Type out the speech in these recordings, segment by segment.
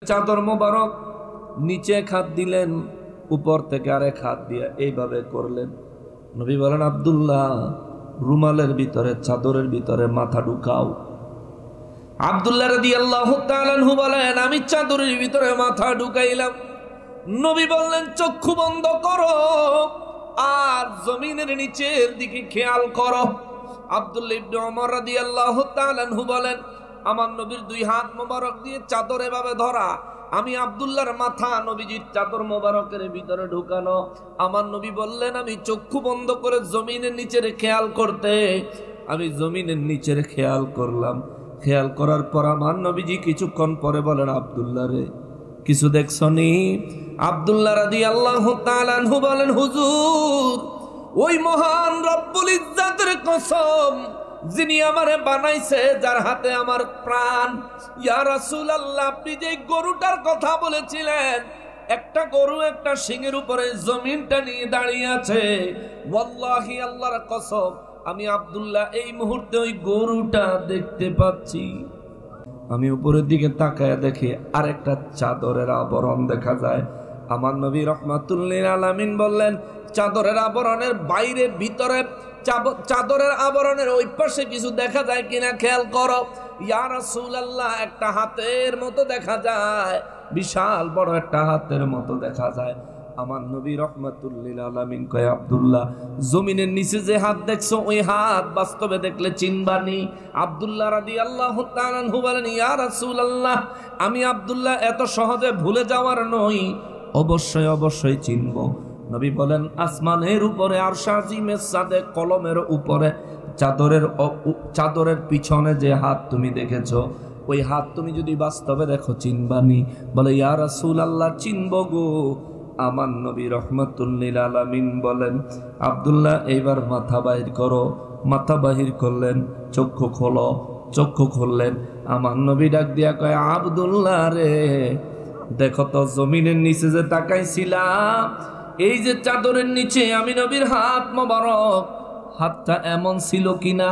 চাদর মোবারক নিচে এক হাত দিলেন, উপর থেকে আরেক হাত দিয়ে এইভাবে করলেন। নবী বলেন, আব্দুল্লাহ রুমালের ভিতরে, চাদরের ভিতরে মাথা ঢুকাও। আব্দুল্লাহ রাদিয়াল্লাহু তাআলা আনহু বলেন, আমি চাদরের ভিতরে মাথা ঢুকাইলাম। নবী বললেন, চক্ষু বন্ধ করো আর জমিনের নিচের দিকে খেয়াল করো। আব্দুল্লাহ ইবনে ওমর রাদিয়াল্লাহু তাআলা আনহু বলেন, আমার নবীর দুই হাত মোবারক দিয়ে চাদর এভাবে ধরা, আমি আব্দুল্লাহর মাথা নবীজির চাদর মোবারকের ভিতরে ঢুকানো। আমার নবী বললেন, আমি চক্ষু বন্ধ করে জমিনের নিচের খেয়াল করতে, আমি জমিনের নিচের খেয়াল করলাম। খেয়াল করার পর আমার নবীজি কিছুক্ষণ পরে বলেন, আব্দুল্লাহ রে কিছু দেখছনি? আব্দুল্লাহ রাদিয়াল্লাহু তাআলা আনহু বলেন, হুজুর ওই মহান রব্বুল ইজ্জাতের কসম, যিনি আমারে বানাইছে, যার হাতে আমার প্রাণ, ইয়া রাসূলুল্লাহ আপনি যে গরুটার কথা বলেছিলেন, একটা গরু একটা শিংয়ের উপরে জমিনটা নিয়ে দাঁড়িয়ে আছে, ওয়াল্লাহি আল্লাহর কসম আমি আব্দুল্লাহ এই মুহূর্তে ওই গরুটা দেখতে পাচ্ছি। আমি উপরের দিকে তাকায় দেখি আরেকটা চাদরের আবরণ দেখা যায়। আমার নবী রাহমাতুল লিল আলামিন বললেন, চাদরের আবরণের বাইরে ভিতরে, চাদরের আবরণের ওই পাশে কিছু দেখা যায় কিনা খেয়াল করো। ইয়া রাসূলুল্লাহ একটা হাতের মতো দেখা যায়, বিশাল বড় একটা হাতের মতো দেখা যায়। আমার নবী রাহমাতুল লিল আলামিন কয়, আব্দুল্লাহ জমিনের নিচে যে হাত দেখছো, ওই হাত বাস্তবে দেখলে চিনবানি? আব্দুল্লাহ রাদিয়াল্লাহু তাআলা আনহু বলেন, ইয়া রাসূলুল্লাহ আমি আব্দুল্লাহ এত সহজে ভুলে যাওয়ার নই, অবশ্যই অবশ্যই চিনব। নবী বলেন, আসমানের উপরে আরশ আজিমের সাথে কলমের উপরে চাদরের পিছনে যে হাত তুমি দেখেছো, ওই হাত তুমি যদি বাস্তবে দেখো চিনবানি? বলে, ইয়া রাসূলুল্লাহ চিনব গো। আমার নবী রাহমাতুল লিল আলামিন বলেন, আব্দুল্লাহ এইবার মাথা বাহির করো। মাথা বাহির করলেন, চক্ষু খোলো। চক্ষু খুললেন। আমার নবী ডাক দিয়া কয়, আব্দুল্লাহ রে দেখো তো জমিনের নিচে যে তাকাইছিলাম, এই যে চাদরের নিচে আমি নবীর হাত মোবারক, হাতটা এমন ছিল কিনা?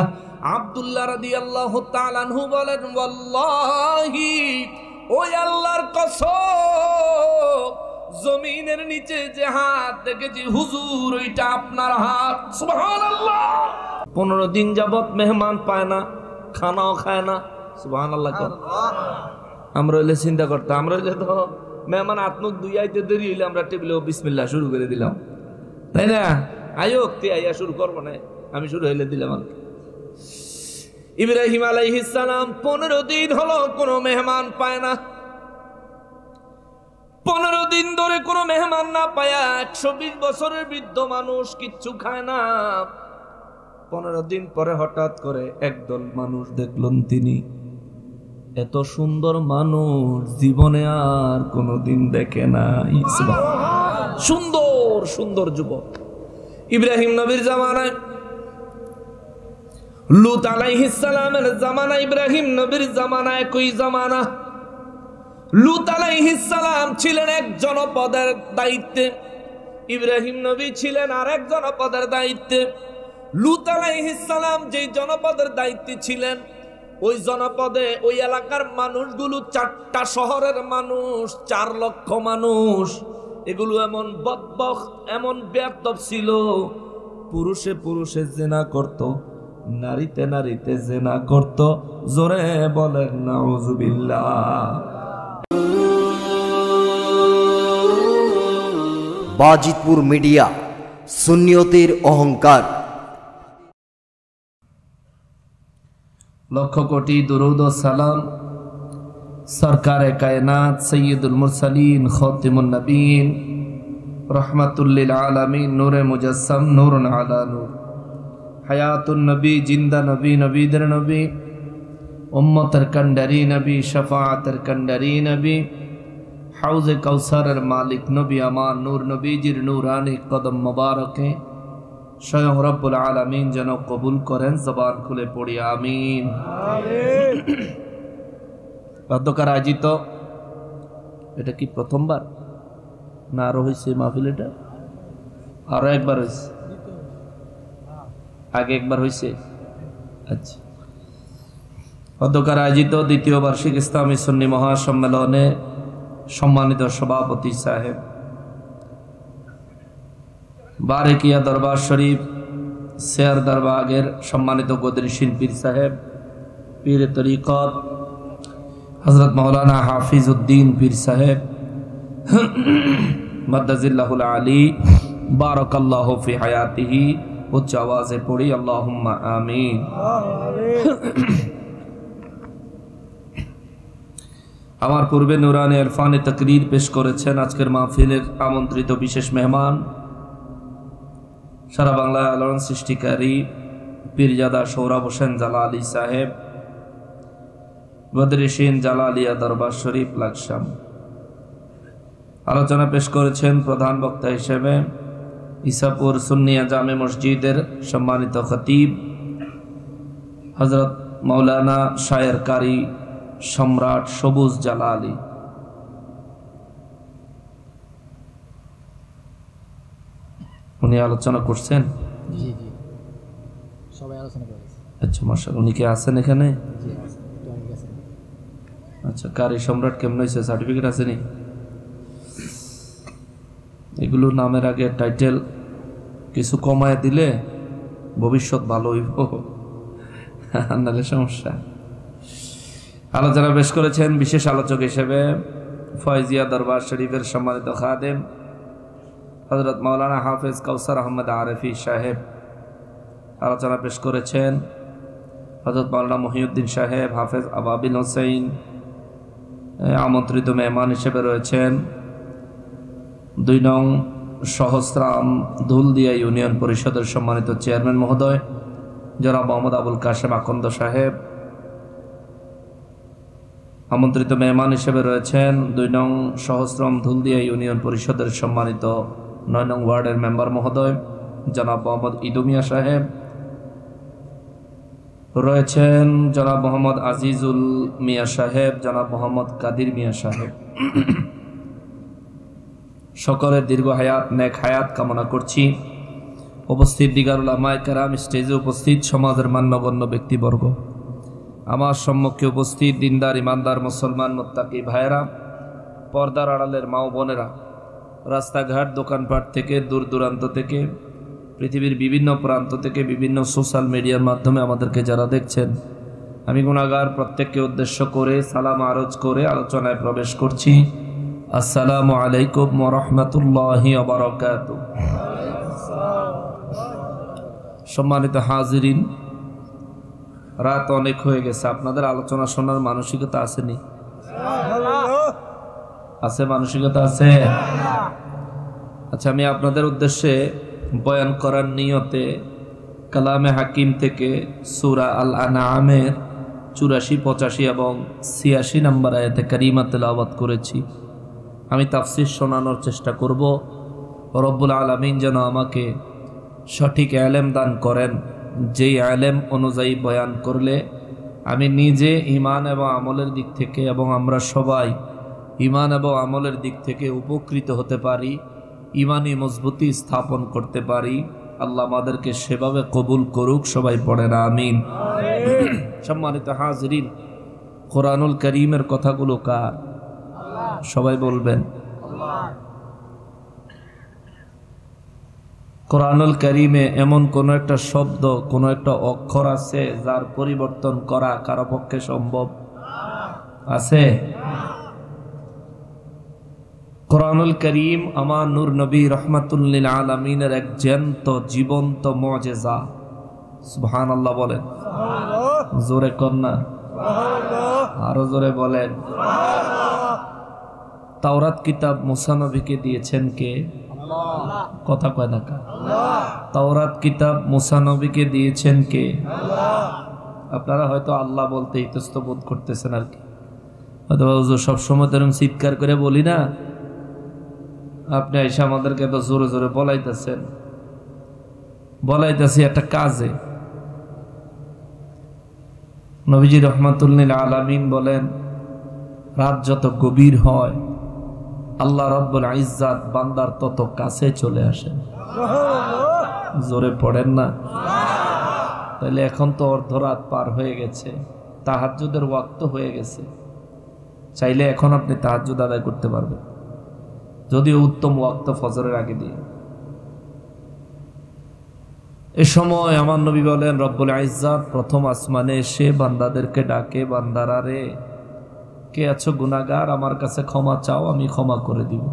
আব্দুল্লাহ রাদিয়াল্লাহু তাআলা আনহু বলেন, ওয়াল্লাহি ওই আল্লাহর কসম, জমিনের নিচে যে হাত দেখেছি হুজুর ওইটা আপনার হাত। সুবহানাল্লাহ। 15 দিন যাবত মেহমান পায় না, খানাও খায় না। সুবহানাল্লাহ। আমরা হইলে চিন্তা করতাম, আমরা হইলে তো মেহমান আত্মুক দুই আইতে দেরি হইলে আমরা টেবিলে বিসমিল্লাহ শুরু করে দিলাম, তাই না? আয়ো তে আইয়া শুরু করবো না, আমি শুরু হইলে দিলাম। ইব্রাহিম আলাইহিস সালাম 15 দিন হলো কোনো মেহমান পায় না। 15 দিন ধরে কোনো মেহমান না পায়া 120 বছরের বৃদ্ধ মানুষ কিচ্ছু খায় না। 15 দিন পরে হঠাৎ করে একদল মানুষ দেখলেন, তিনি এত সুন্দর মানুষ জীবনে আর কোনোদিন দেখে নাই। সুন্দর সুন্দর যুবক। ইব্রাহিম নবীর জামানায়, লূত আলাইহিস সালামের জামানা, ইব্রাহিম নবীর জামানায় একই জামানা। লূত আলাইহিস সালাম ছিলেন এক জনপদের দায়িত্বে, ইব্রাহিম নবী ছিলেন আরেক জনপদের দায়িত্বে। লূত আলাইহিস সালাম যেই জনপদের দায়িত্বে ছিলেন, ওই জনপদে ওই এলাকার মানুষগুলো 4টা শহরের মানুষ, 4 লক্ষ মানুষ। এগুলো এমন বদবখত, এমন বেয়াদব ছিল, পুরুষে পুরুষে জিনা করত, নারীতে নারীতে জিনা করত। জোরে বলেন নাউজুবিল্লাহ। বাজিতপুর মিডিয়া, সুন্নিয়তের অহংকার। লক্ষ কোটি দুরুদ ও সালাম সরকারে কায়নাত সৈয়দুল মুরসালিন খাতিমুন নবীন রহমাতুল লিল আলামিন নূরে মুজাসসাম নূরুন আলা নূর, হায়াতুন নবী, জিন্দা নবী, নবীদের নবী, উম্মতের কান্ডারি নবী, শাফাআতের কান্ডারি নবী, হাউজে কাউসারের মালিক নবী আমার নূর নবীজির নূরানি কদম মোবারকে স্বয়ং রব্বুল আলামিন যেন কবুল করেন। জবান খুলে পড়ি আমিন। অধ্যকার আয়োজিত, এটা কি প্রথমবার না আরো হয়েছে মাহফিল? এটা আরো একবার হয়েছে, আগে একবার হয়েছে। আচ্ছা, অধ্যকার আয়োজিত দ্বিতীয় বার্ষিক ইসলামী সুন্নি মহাসম্মেলনে সম্মানিত সভাপতি সাহেব, বারেকিয়া দরবার শরীফ শেয়ার দরবাগের সম্মানিত গদরিশীন পীর সাহেব, পীর তরিকত হযরত মাওলানা হাফিজ উদ্দিন পীর সাহেব মাদ্দাজিল্লাহুল আলী বারাকাল্লাহু ফি হায়াতিহি। উচ্চ আওয়াজে পড়ি আল্লাহুম্মা আমিন। আমার পূর্বে নুরানি ইরফানে তাকরীর পেশ করেছেন আজকের মাহফিলের আমন্ত্রিত বিশেষ মেহমান, সারা বাংলায় আলোড়ন সৃষ্টিকারী পীরজাদা সৌরভ হোসেন জালালি সাহেব, বদরিশীন জালালিয়া দরবার শরীফ লাকসাম। আলোচনা পেশ করেছেন প্রধান বক্তা হিসেবে ইসাপুর সুন্নিয়া জামে মসজিদের সম্মানিত খতিব হযরত মাওলানা শায়ের কারি সম্রাট সবুজ জালালি। উনি আলোচনা করছেন। জি জি, সবাই আলোচনা করেছে। আচ্ছা মাশাআল্লাহ। উনি কি আছেন এখানে? জি আছে, একটু আগে গেছেন। আচ্ছা, কারি সম্রাট কেমন হয়েছে? সার্টিফিকেট আছে নি? এগুলো নামের আগে টাইটেল কিছু কমায় দিলে ভবিষ্যৎ ভালো হইব, নাহলে সমস্যা। আলোচনা পেশ করেছেন বিশেষ আলোচক হিসেবে ফয়জিয়া দরবার শরীফের সম্মানিত খাদেম হযরত মাওলানা হাফেজ কাউসার আহমদ আরেফি সাহেব। আলোচনা পেশ করেছেন হযরত মাওলানা মহিউদ্দিন সাহেব, হাফেজ আবাবিল হোসেন। আমন্ত্রিত মেহমান হিসেবে রয়েছেন ২ নং সহস্রাম ধুলদিয়া ইউনিয়ন পরিষদের সম্মানিত চেয়ারম্যান মহোদয় জনাব মোহাম্মদ আবুল কাশেম আকন্দ সাহেব। আমন্ত্রিত মেহমান হিসেবে রয়েছেন ২ নং সহস্রম ধুলদিয়া ইউনিয়ন পরিষদের সম্মানিত ৯ নং ওয়ার্ডের মেম্বার মহোদয় জনাব মোহাম্মদ ইদুমিয়া সাহেব। রয়েছেন জনাব মোহাম্মদ আজিজুল মিয়া সাহেব, জনাব মোহাম্মদ কাদির মিয়া সাহেব। সকলের দীর্ঘ হায়াত, নেক হায়াত কামনা করছি। উপস্থিত দিগার উলামায়ে কেরাম, স্টেজে উপস্থিত সমাজের মান্যগণ্য ব্যক্তিবর্গ, আমার সম্মুখে উপস্থিত দিনদার ইমানদার মুসলমান মুত্তাকি ভাইয়েরা, পর্দার আড়ালের মা ও বোনেরা, রাস্তাঘাট দোকানপাট থেকে দূর দূরান্ত থেকে, পৃথিবীর বিভিন্ন প্রান্ত থেকে, বিভিন্ন সোশ্যাল মিডিয়ার মাধ্যমে আমাদেরকে যারা দেখছেন, আমি গুনাহগার প্রত্যেককে উদ্দেশ্য করে সালাম আরজ করে আলোচনায় প্রবেশ করছি। আসসালামু আলাইকুম ওয়া রাহমাতুল্লাহি ওয়া বারাকাতুহু। সম্মানিত হাজিরিন, রাত অনেক হয়ে গেছে, আপনাদের আলোচনা শোনার মানসিকতা আসেনি? আছে, মানসিকতা আছে। আচ্ছা, আমি আপনাদের উদ্দেশ্যে বয়ান করার নিয়তে কালামে হাকিম থেকে সূরা আল আনআমের ৮৪, ৮৫ এবং ৮৬ নম্বর আয়াতে কারিমা তেলাওয়াত করেছি। আমি তাফসীর শোনানোর চেষ্টা করব। রব্বুল আলামিন যেন আমাকে সঠিক ইলম দান করেন, যেই ইলম অনুযায়ী বয়ান করলে আমি নিজে ঈমান এবং আমলের দিক থেকে এবং আমরা সবাই ঈমান এবং আমলের দিক থেকে উপকৃত হতে পারি, ঈমানি মজবুতি স্থাপন করতে পারি। আল্লাহ আমাদেরকে সেভাবে কবুল করুক। সবাই পড়েন আমিন। সম্মানিত হাজিরিন, কোরআনুল কারীমের কথাগুলো কার? সবাই বলবেন। কোরআনুল কারীমে এমন কোন একটা শব্দ, কোন একটা অক্ষর আছে যার পরিবর্তন করা কারো পক্ষে সম্ভব আছে? কোরআনুল কারীম আমার নূর নবী রাহমাতুল লিল আলামিনের এক জ্যান্ত জীবন্ত মুজিজা। সুবহানাল্লাহ বলেন। জোরে কন্যা, আরো জোরে বলেন। তাওরাত কিতাব মুসা নবীকে দিয়েছেন কে? কথা কয় না কা? তাওরাত কিতাব মুসা নবীকে দিয়েছেন কে? আপনারা হয়তো আল্লাহ বলতে ইতস্ত বোধ করতেছেন আর কি। হয়তো সবসময় তো এরকম চিৎকার করে বলি না, আপনি এসে আমাদেরকে এত জোরে জোরে বলাইতেছি একটা কাজে। নবীজি রাহমাতুল লিল আলামিন বলেন, রাত যত গভীর হয় আল্লাহ রাব্বুল ইজ্জাত বান্দার তত কাছে চলে আসেন। জোরে পড়েন না? তাহলে এখন তো অর্ধরাত পার হয়ে গেছে, তাহাজ্জুদের ওয়াক্ত হয়ে গেছে। চাইলে এখন আপনি তাহাজ্জুদ আদায় করতে পারবেন, যদিও উত্তম ওয়াক্ত ফজরের আগে দিয়ে। এ সময় আমার নবী বলেন, রব্বুল ইজ্জাত প্রথম আসমানে এসে বান্দাদেরকে ডাকে, বান্দারা রে, কে আছো গুনাহগার, আমার কাছে ক্ষমা চাও, আমি ক্ষমা করে দিব।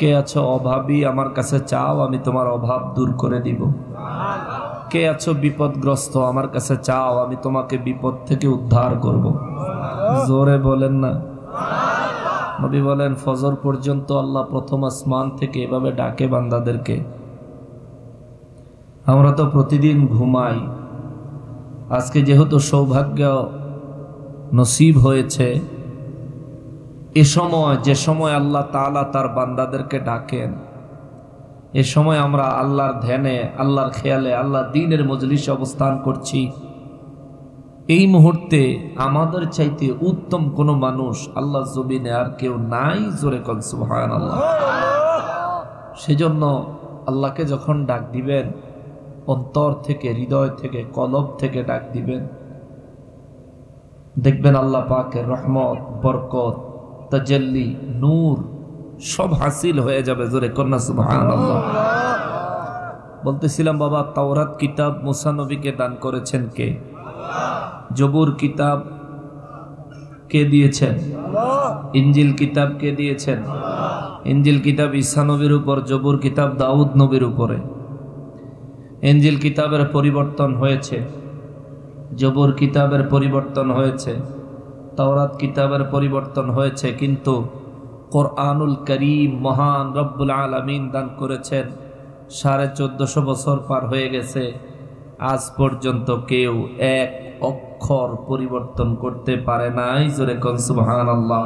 কে আছো অভাবী, আমার কাছে চাও, আমি তোমার অভাব দূর করে দিব। কে আছো বিপদগ্রস্ত, আমার কাছে চাও, আমি তোমাকে বিপদ থেকে উদ্ধার করব। জোরে বলেন না। নবী বলেন, ফজর পর্যন্ত আল্লাহ প্রথম আসমান থেকে এভাবে ডাকে বান্দাদেরকে। আমরা তো প্রতিদিন ঘুমাই, আজকে যেহেতু সৌভাগ্য নসিব হয়েছে, এ সময় যে সময় আল্লাহ তাআলা তার বান্দাদেরকে ডাকেন, এ সময় আমরা আল্লাহর ধ্যানে, আল্লাহর খেয়ালে, আল্লাহর দ্বীনের মজলিসে অবস্থান করছি। এই মুহূর্তে আমাদের চাইতে উত্তম কোনো মানুষ আল্লাহর জমিনে আর কেউ নাই। জোরে কল সুবহানাল্লাহ। সেজন্য আল্লাহকে যখন ডাক দিবেন, অন্তর থেকে, হৃদয় থেকে, কলব থেকে ডাক দিবেন, দেখবেন আল্লাহ পাকের রহমত, বরকত, তাজাল্লি, নূর সব হাসিল হয়ে যাবে। জোরে কন্যা সুবহানাল্লাহ। বলতেছিলাম বাবা, তাওরাত কিতাব মুসা নবীকে দান করেছেন কে? জবুর কিতাব কে দিয়েছেন? ইনজিল কিতাব কে দিয়েছেন? ইনজিল কিতাব ঈসা নবীর উপর, জবুর কিতাব দাউদ নবীর উপরে। ইনজিল কিতাবের পরিবর্তন হয়েছে, জবুর কিতাবের পরিবর্তন হয়েছে, তাওরাত কিতাবের পরিবর্তন হয়েছে, কিন্তু কোরআনুল করিম মহান রব্বুল আলামিন দান করেছেন। 1450 বছর পার হয়ে গেছে, আজ পর্যন্ত কেউ এক অক্ষর পরিবর্তন করতে পারে নাই। জোরে কোন সুবহানাল্লাহ।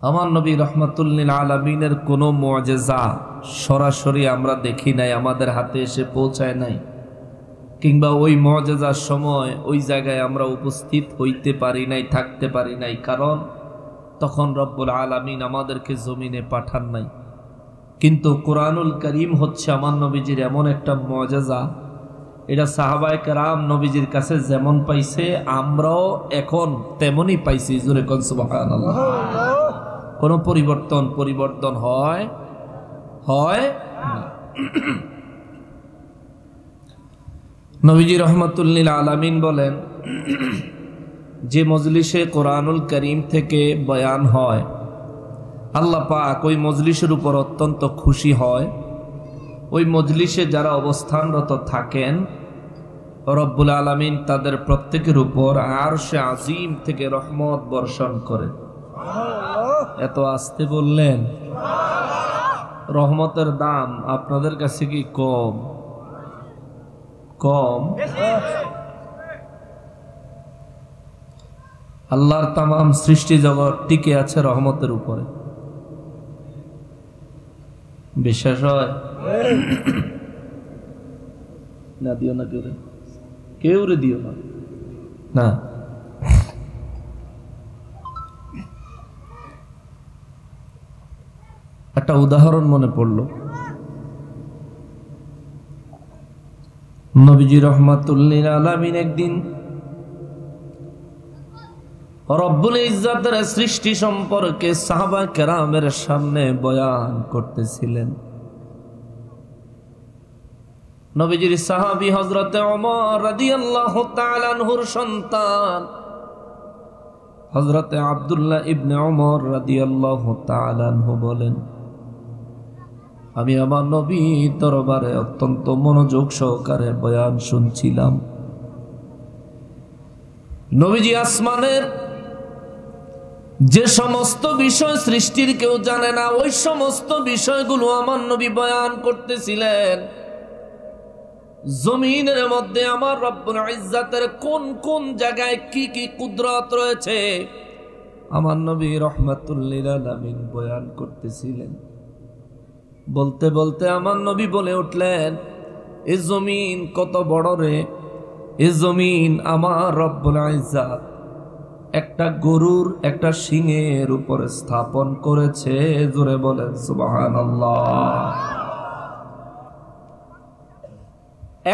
আমার নবী রহমাতুল লিল আলামিনের কোনো মুআজিজা সরাসরি আমরা দেখি নাই, আমাদের হাতে এসে পৌঁছায় নাই, কিংবা ওই মুআজিজার সময় ওই জায়গায় আমরা উপস্থিত হইতে পারি নাই, থাকতে পারি নাই, কারণ তখন রব্বুল আলামিন আমাদেরকে জমিনে পাঠান নাই। কিন্তু কোরআনুল করিম হচ্ছে আমার নবীজির এমন একটা মুআজিজা, এটা সাহাবায়ে কেরাম নবীজির কাছে যেমন পাইছে, আমরাও এখন তেমনই পাইছি। জোরে কোন সুবহানাল্লাহ। কোনো পরিবর্তন হয় না। নবীজি রহমাতুল লিল আলামিন বলেন, যে মজলিসে কোরআনুল করিম থেকে বয়ান হয়, আল্লাহ পাক ওই মজলিসের উপর অত্যন্ত খুশি হয়। ওই মজলিসে যারা অবস্থানরত থাকেন, রব্বুল আলামিন তাদের প্রত্যেকের উপর আরশে আজিম থেকে রহমত বর্ষণ করেন। এত আস্তে বললেন, রহমতের দাম আপনাদের কাছে কি কম? আল্লাহর তামাম সৃষ্টি জগৎ টিকে আছে রহমতের উপরে। বিশ্বাস হয় না? দিও না কেউ রে দিও না। একটা উদাহরণ মনে পড়ল। নবীজি রহমাতুল লিল আলামিন একদিন রব্বুল ইজ্জাতের সৃষ্টি সম্পর্কে সাহাবা কেরামের সামনে বয়ান করতেছিলেন। নবীজির সাহাবী হযরতে ওমর রাদিয়াল্লাহু তাআলা আনহুর সন্তান হযরতে আব্দুল্লাহ ইবনে ওমর রাদিয়াল্লাহু তাআলা আনহু বলেন, আমি আমার নবী দরবারে অত্যন্ত মনোযোগ সহকারে বয়ান শুনছিলাম। নবীজি আসমানের যে সমস্ত বিষয় সৃষ্টির কেউ জানে না, ওই সমস্ত বিষয়গুলো আমার নবী বয়ান করতেছিলেন। জমিনের মধ্যে আমার রব্বুল ইজ্জাতের কোন কোন জায়গায় কি কি কুদরত রয়েছে, আমার নবী রহমাতুল লিল আলামিন বয়ান করতেছিলেন। বলতে বলতে আমার নবী বলে উঠলেন, এ জমিন কত বড় রে! এ জমিন আমার রব্বুল ইজ্জাত একটা গরুর একটা শিঙের উপরে স্থাপন করেছে। জোরে বলেন সুবহানাল্লাহ।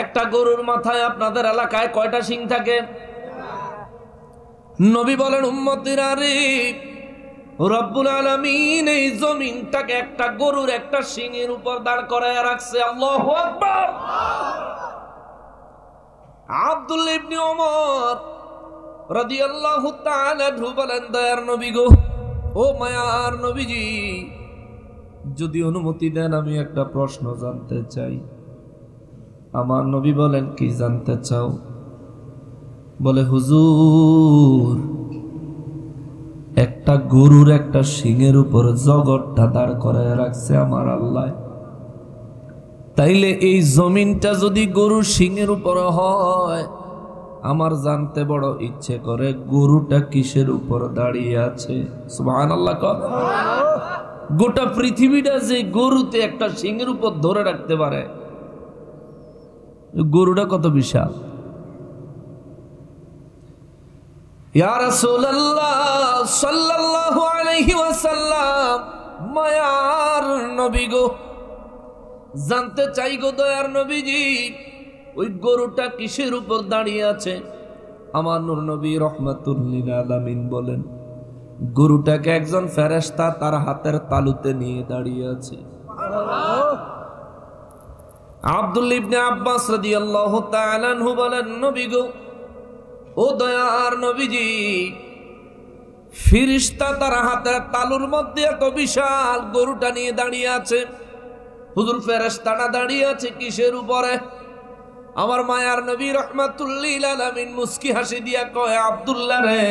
একটা গরুর মাথায় আপনাদের এলাকায় কয়টা শিং থাকে? নবী বলেন উম্মতিরা রে, রব্বুল আলামিন এই জমিনটাকে একটা গরুর একটা শিঙের উপর দাঁড় করায় রাখছে। আল্লাহু আকবার। আব্দুল্লাহ ইবনে ওমর রাদিয়াল্লাহু তাআলা আনহু বলেন, দয়ার নবী গো, ও মায়ার নবীজি, যদি অনুমতি দেন আমি একটা প্রশ্ন জানতে চাই। আমার নবী বলেন, কি জানতে চাও? বলে, হুজুর, একটা গরুর একটা শিঙের উপর জগৎটা দাঁড় করায় রাখছে আমার আল্লাহ, তাইলে এই জমিনটা যদি গরুর শিঙের উপর হয়, আমার জানতে বড় ইচ্ছে করে গরুটা কিসের উপর দাঁড়িয়ে আছে। সুবহানাল্লাহ। গোটা পৃথিবীটা যে গরুতে একটা শিঙের উপর ধরে রাখতে পারে, গরুটা কত বিশাল। ইয়া রাসূলুল্লাহ সাল্লাল্লাহু আলাইহি ওয়াসাল্লাম, মায়ার নবী গো, জানতে চাই গো দয়ার নবীজি, ওই গরুটা কিসের উপর দাঁড়িয়ে আছে? আমার নূর নবী রাহমাতুল লিল আলামিন বলেন, গরুটাকে একজন ফেরেশতা তার হাতের তালুতে নিয়ে দাঁড়িয়ে আছে। আব্দুল্লাহ ইবনে আব্বাস রাদিয়াল্লাহু তাআলা আনহু বলেন, নবী গো, ও দয়ার নবীজি, ফেরেশতা তার হাতের তালুর মধ্যে এত বিশাল গরুটা নিয়ে দাঁড়িয়ে আছে। হুজুর, ফেরেশতাটা দাঁড়িয়ে আছে কিসের উপরে? আমার মায়ার নবী রাহমাতুল লিল আলামিন মুস্কি হাসি দিয়া কয়, আব্দুল্লাহ রে,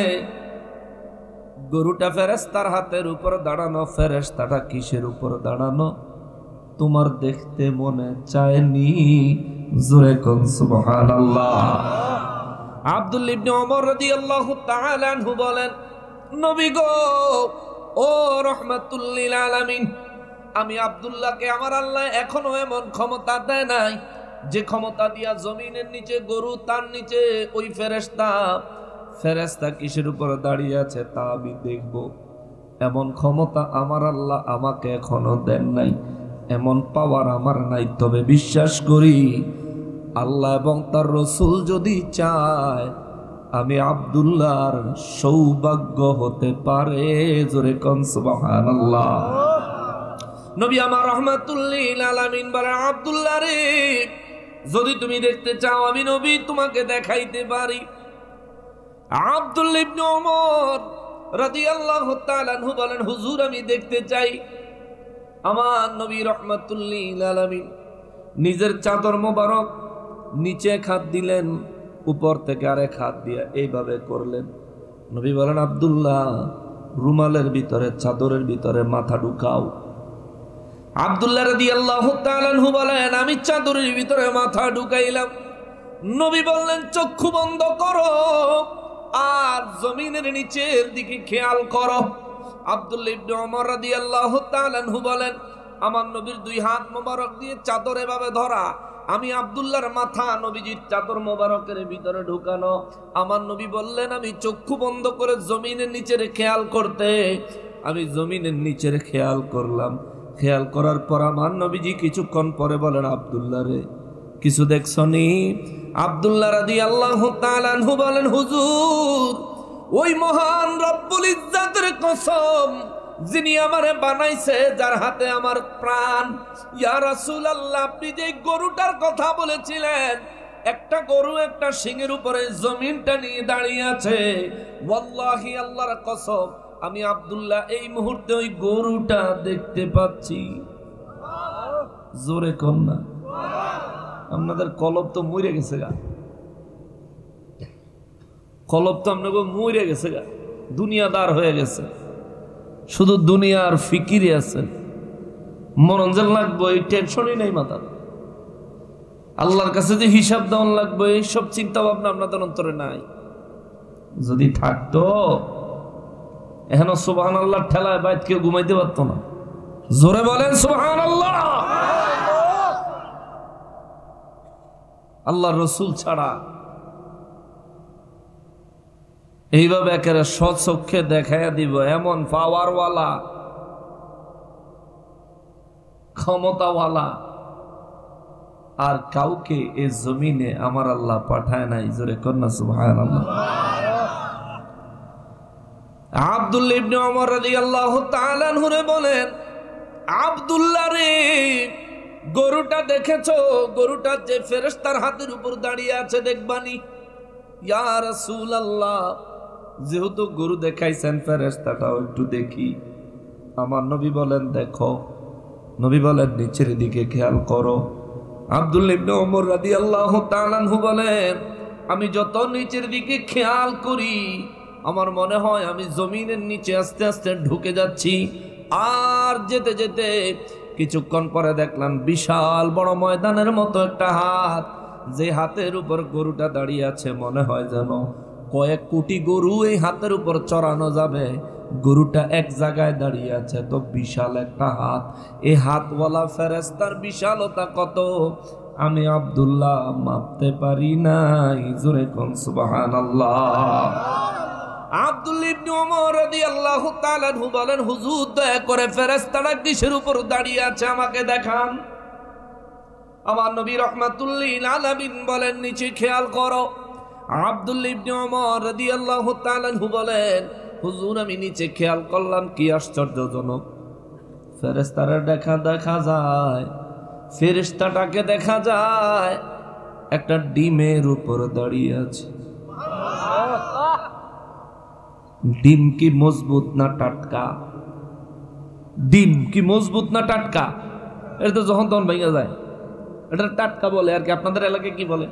গরুটা ফেরেশতার হাতের উপর দাঁড়ানো, ফেরেশতাটা কিসের উপর দাঁড়ানো তোমার দেখতে মনে চায়নি? জোরে কোন সুবহানাল্লাহ। আব্দুল্লাহ ইবনে ওমর রাদিয়াল্লাহু তাআলা আনহু বলেন, নবী গো, ও রাহমাতুল লিল আলামিন, আমি আব্দুল্লাহকে আমার আল্লাহ এখনো এমন ক্ষমতা দেয় নাই যে ক্ষমতা দিয়া জমিনের নিচে গরু, তার নিচে ওই ফেরেশতা কিসের উপর দাঁড়িয়ে আছে তা আমি দেখব। এমন ক্ষমতা আমার আল্লাহ আমাকে এখনো দেন নাই, এমন পাওয়ার আমার নাই। তবে বিশ্বাস করি আল্লাহ এবং তার রাসূল যদি চায়, আমি আব্দুল্লাহর সৌভাগ্য হতে পারে। জোরে কোন সুবহানাল্লাহ। নবী আমার রাহমাতুল লিল আলামিন বলেন, আব্দুল্লাহ রে, যদি তুমি দেখতে চাও আমি নবী তোমাকে দেখাইতে পারি। আব্দুল্লাহ ইবনে ওমর রাদিয়াল্লাহু তাআলা আনহু বলেন, হুজুর, আমি দেখতে চাই। আমার নবী রাহমাতুল লিল আলামিন নিজের চাদর মোবারক নিচে খাত দিলেন, উপর থেকে আরেক হাত দিয়ে এইভাবে করলেন। নবী বলেন, আব্দুল্লাহ, রুমালের ভিতরে, চাদরের ভিতরে মাথা ঢুকাও। আব্দুল্লাহ রাদিয়াল্লাহু তাআলা আনহু বলেন, আমি চাদরের ভিতরে মাথা ঢুকাইলাম। নবী বললেন, চক্ষু বন্ধ করো আর জমিনের নিচের দিকে খেয়াল করো। আব্দুল্লাহ ইবনে ওমর রাদিয়াল্লাহু তাআলা আনহু বলেন, আমার নবীর দুই হাত মোবারক দিয়ে চাদর এভাবে ধরা, আমি আব্দুল্লাহর মাথা নবীজির চাদর মোবারকের ভিতরে ঢুকানো। আমার নবী বললেন, আমি চক্ষু বন্ধ করে জমিনের নিচের খেয়াল করতে, আমি জমিনের নিচের খেয়াল করলাম। খেয়াল করার পর আমার নবীজি কিছুক্ষণ পরে বলেন, আব্দুল্লাহ রে, কিছু দেখছনি? আব্দুল্লাহ রাদিয়াল্লাহু তাআলা আনহু বলেন, হুজুর, ওই মহান রব্বুল ইজ্জাতের কসম, যিনি আমারে বানাইছে, যার হাতে আমার প্রাণ। ইয়া রাসূলুল্লাহ, আপনি যে গরুটার কথা বলেছিলেন, একটা গরু একটা শিঙের উপরে জমিনটা নিয়ে দাঁড়িয়ে আছে, ওয়াল্লাহি, আল্লাহর কসম, আমি আব্দুল্লাহ এই মুহূর্তে ওই গরুটা দেখতে পাচ্ছি। জোরে কোন না। আপনাদের কলব তো মরে গেছে গা, কলব তো আপনাকে মরে গেছে গা, দুনিয়াদার হয়ে গেছে, শুধু দুনিয়ার ফিকিরে আছেন, মনোরঞ্জন লাগবে এই টেনশনই নেই মাথা। আল্লাহর কাছে যে হিসাব দেওয়ান লাগবে এইসব চিন্তা ভাবনা আপনাদের অন্তরে নাই। যদি থাকতো এখন সুবহানাল্লাহ ঠেলায় বাইত কেউ ঘুমাইতে পারতো না। জোরে বলেন সুবহানাল্লাহ। আল্লাহর রাসূল ছাড়া এইভাবে একেবারে সচক্ষে দেখাইয়া দিব এমন পাওয়ারওয়ালা, ক্ষমতাওয়ালা আর কাউকে এই জমিনে আমার আল্লাহ পাঠায় নাই। জোরে কন্যা সুবহানাল্লাহ। আব্দুল্লাহ ইবনে ওমর রাদিয়াল্লাহু তাআলা আনহু বলেন, আব্দুল্লাহ রে, গরুটা দেখেছো? গরুটা যে ফেরেশতার হাতের উপর দাঁড়িয়ে আছে দেখবানি? ইয়া রাসূলুল্লাহ, যেহেতু গরু দেখাইছেন, ফেরেশতাটাও একটু দেখি। আমার নবী বলেন দেখো। নবী বলেন নিচের দিকে খেয়াল করো। আব্দুল্লাহ ইবনে ওমর রাদিয়াল্লাহু তাআলা আনহু বলেন, আমি যত নিচের দিকে খেয়াল করি আমার মনে হয় আমি জমিনের নিচে আস্তে আস্তে ঢুকে যাচ্ছি। আর যেতে যেতে কিছুক্ষণ পরে দেখলাম বিশাল বড় ময়দানের মতো একটা হাত, যে হাতের উপর গরুটা দাঁড়িয়ে আছে মনে হয় যেন কয়েক কোটি গরু এই হাতের উপর চড়ানো যাবে। গরুটা এক জায়গায় দাঁড়িয়ে আছে, তো বিশাল একটা হাত। এই হাতওয়ালা ফেরেশতার বিশালতা কত আমি আব্দুল্লাহ মাপতে পারি নাই। জোরে কোন সুবহানাল্লাহ। আব্দুল্লাহ ইবনে ওমর রাদিয়াল্লাহু তাআলা আনহু বলেন, হুজুর দয়া করে ফেরেশতারা কিসের উপর দাঁড়িয়ে আছে আমাকে দেখান। আমার নবী রাহমাতুল লিল আলামিন বলেন নিচে খেয়াল করো। আব্দুল্লাহ ইবনে ওমর রাদিয়াল্লাহু তাআলা আনহু বলেন, হুজুর আমি নিচে খেয়াল করলাম, কি আশ্চর্যজনক, ফেরেশতারা দেখা যায়, ফেরেশতাটাকে দেখা যায় একটা ডিমের উপর দাঁড়িয়ে আছে। ডিম কি মজবুত না টাটকা? ডিম কি মজবুত না টাটকা? এটা তো যখন তখন ভেঙে যায়, এটা টাটকা বলে আর কি। আপনাদের এলাকায় কি বলে?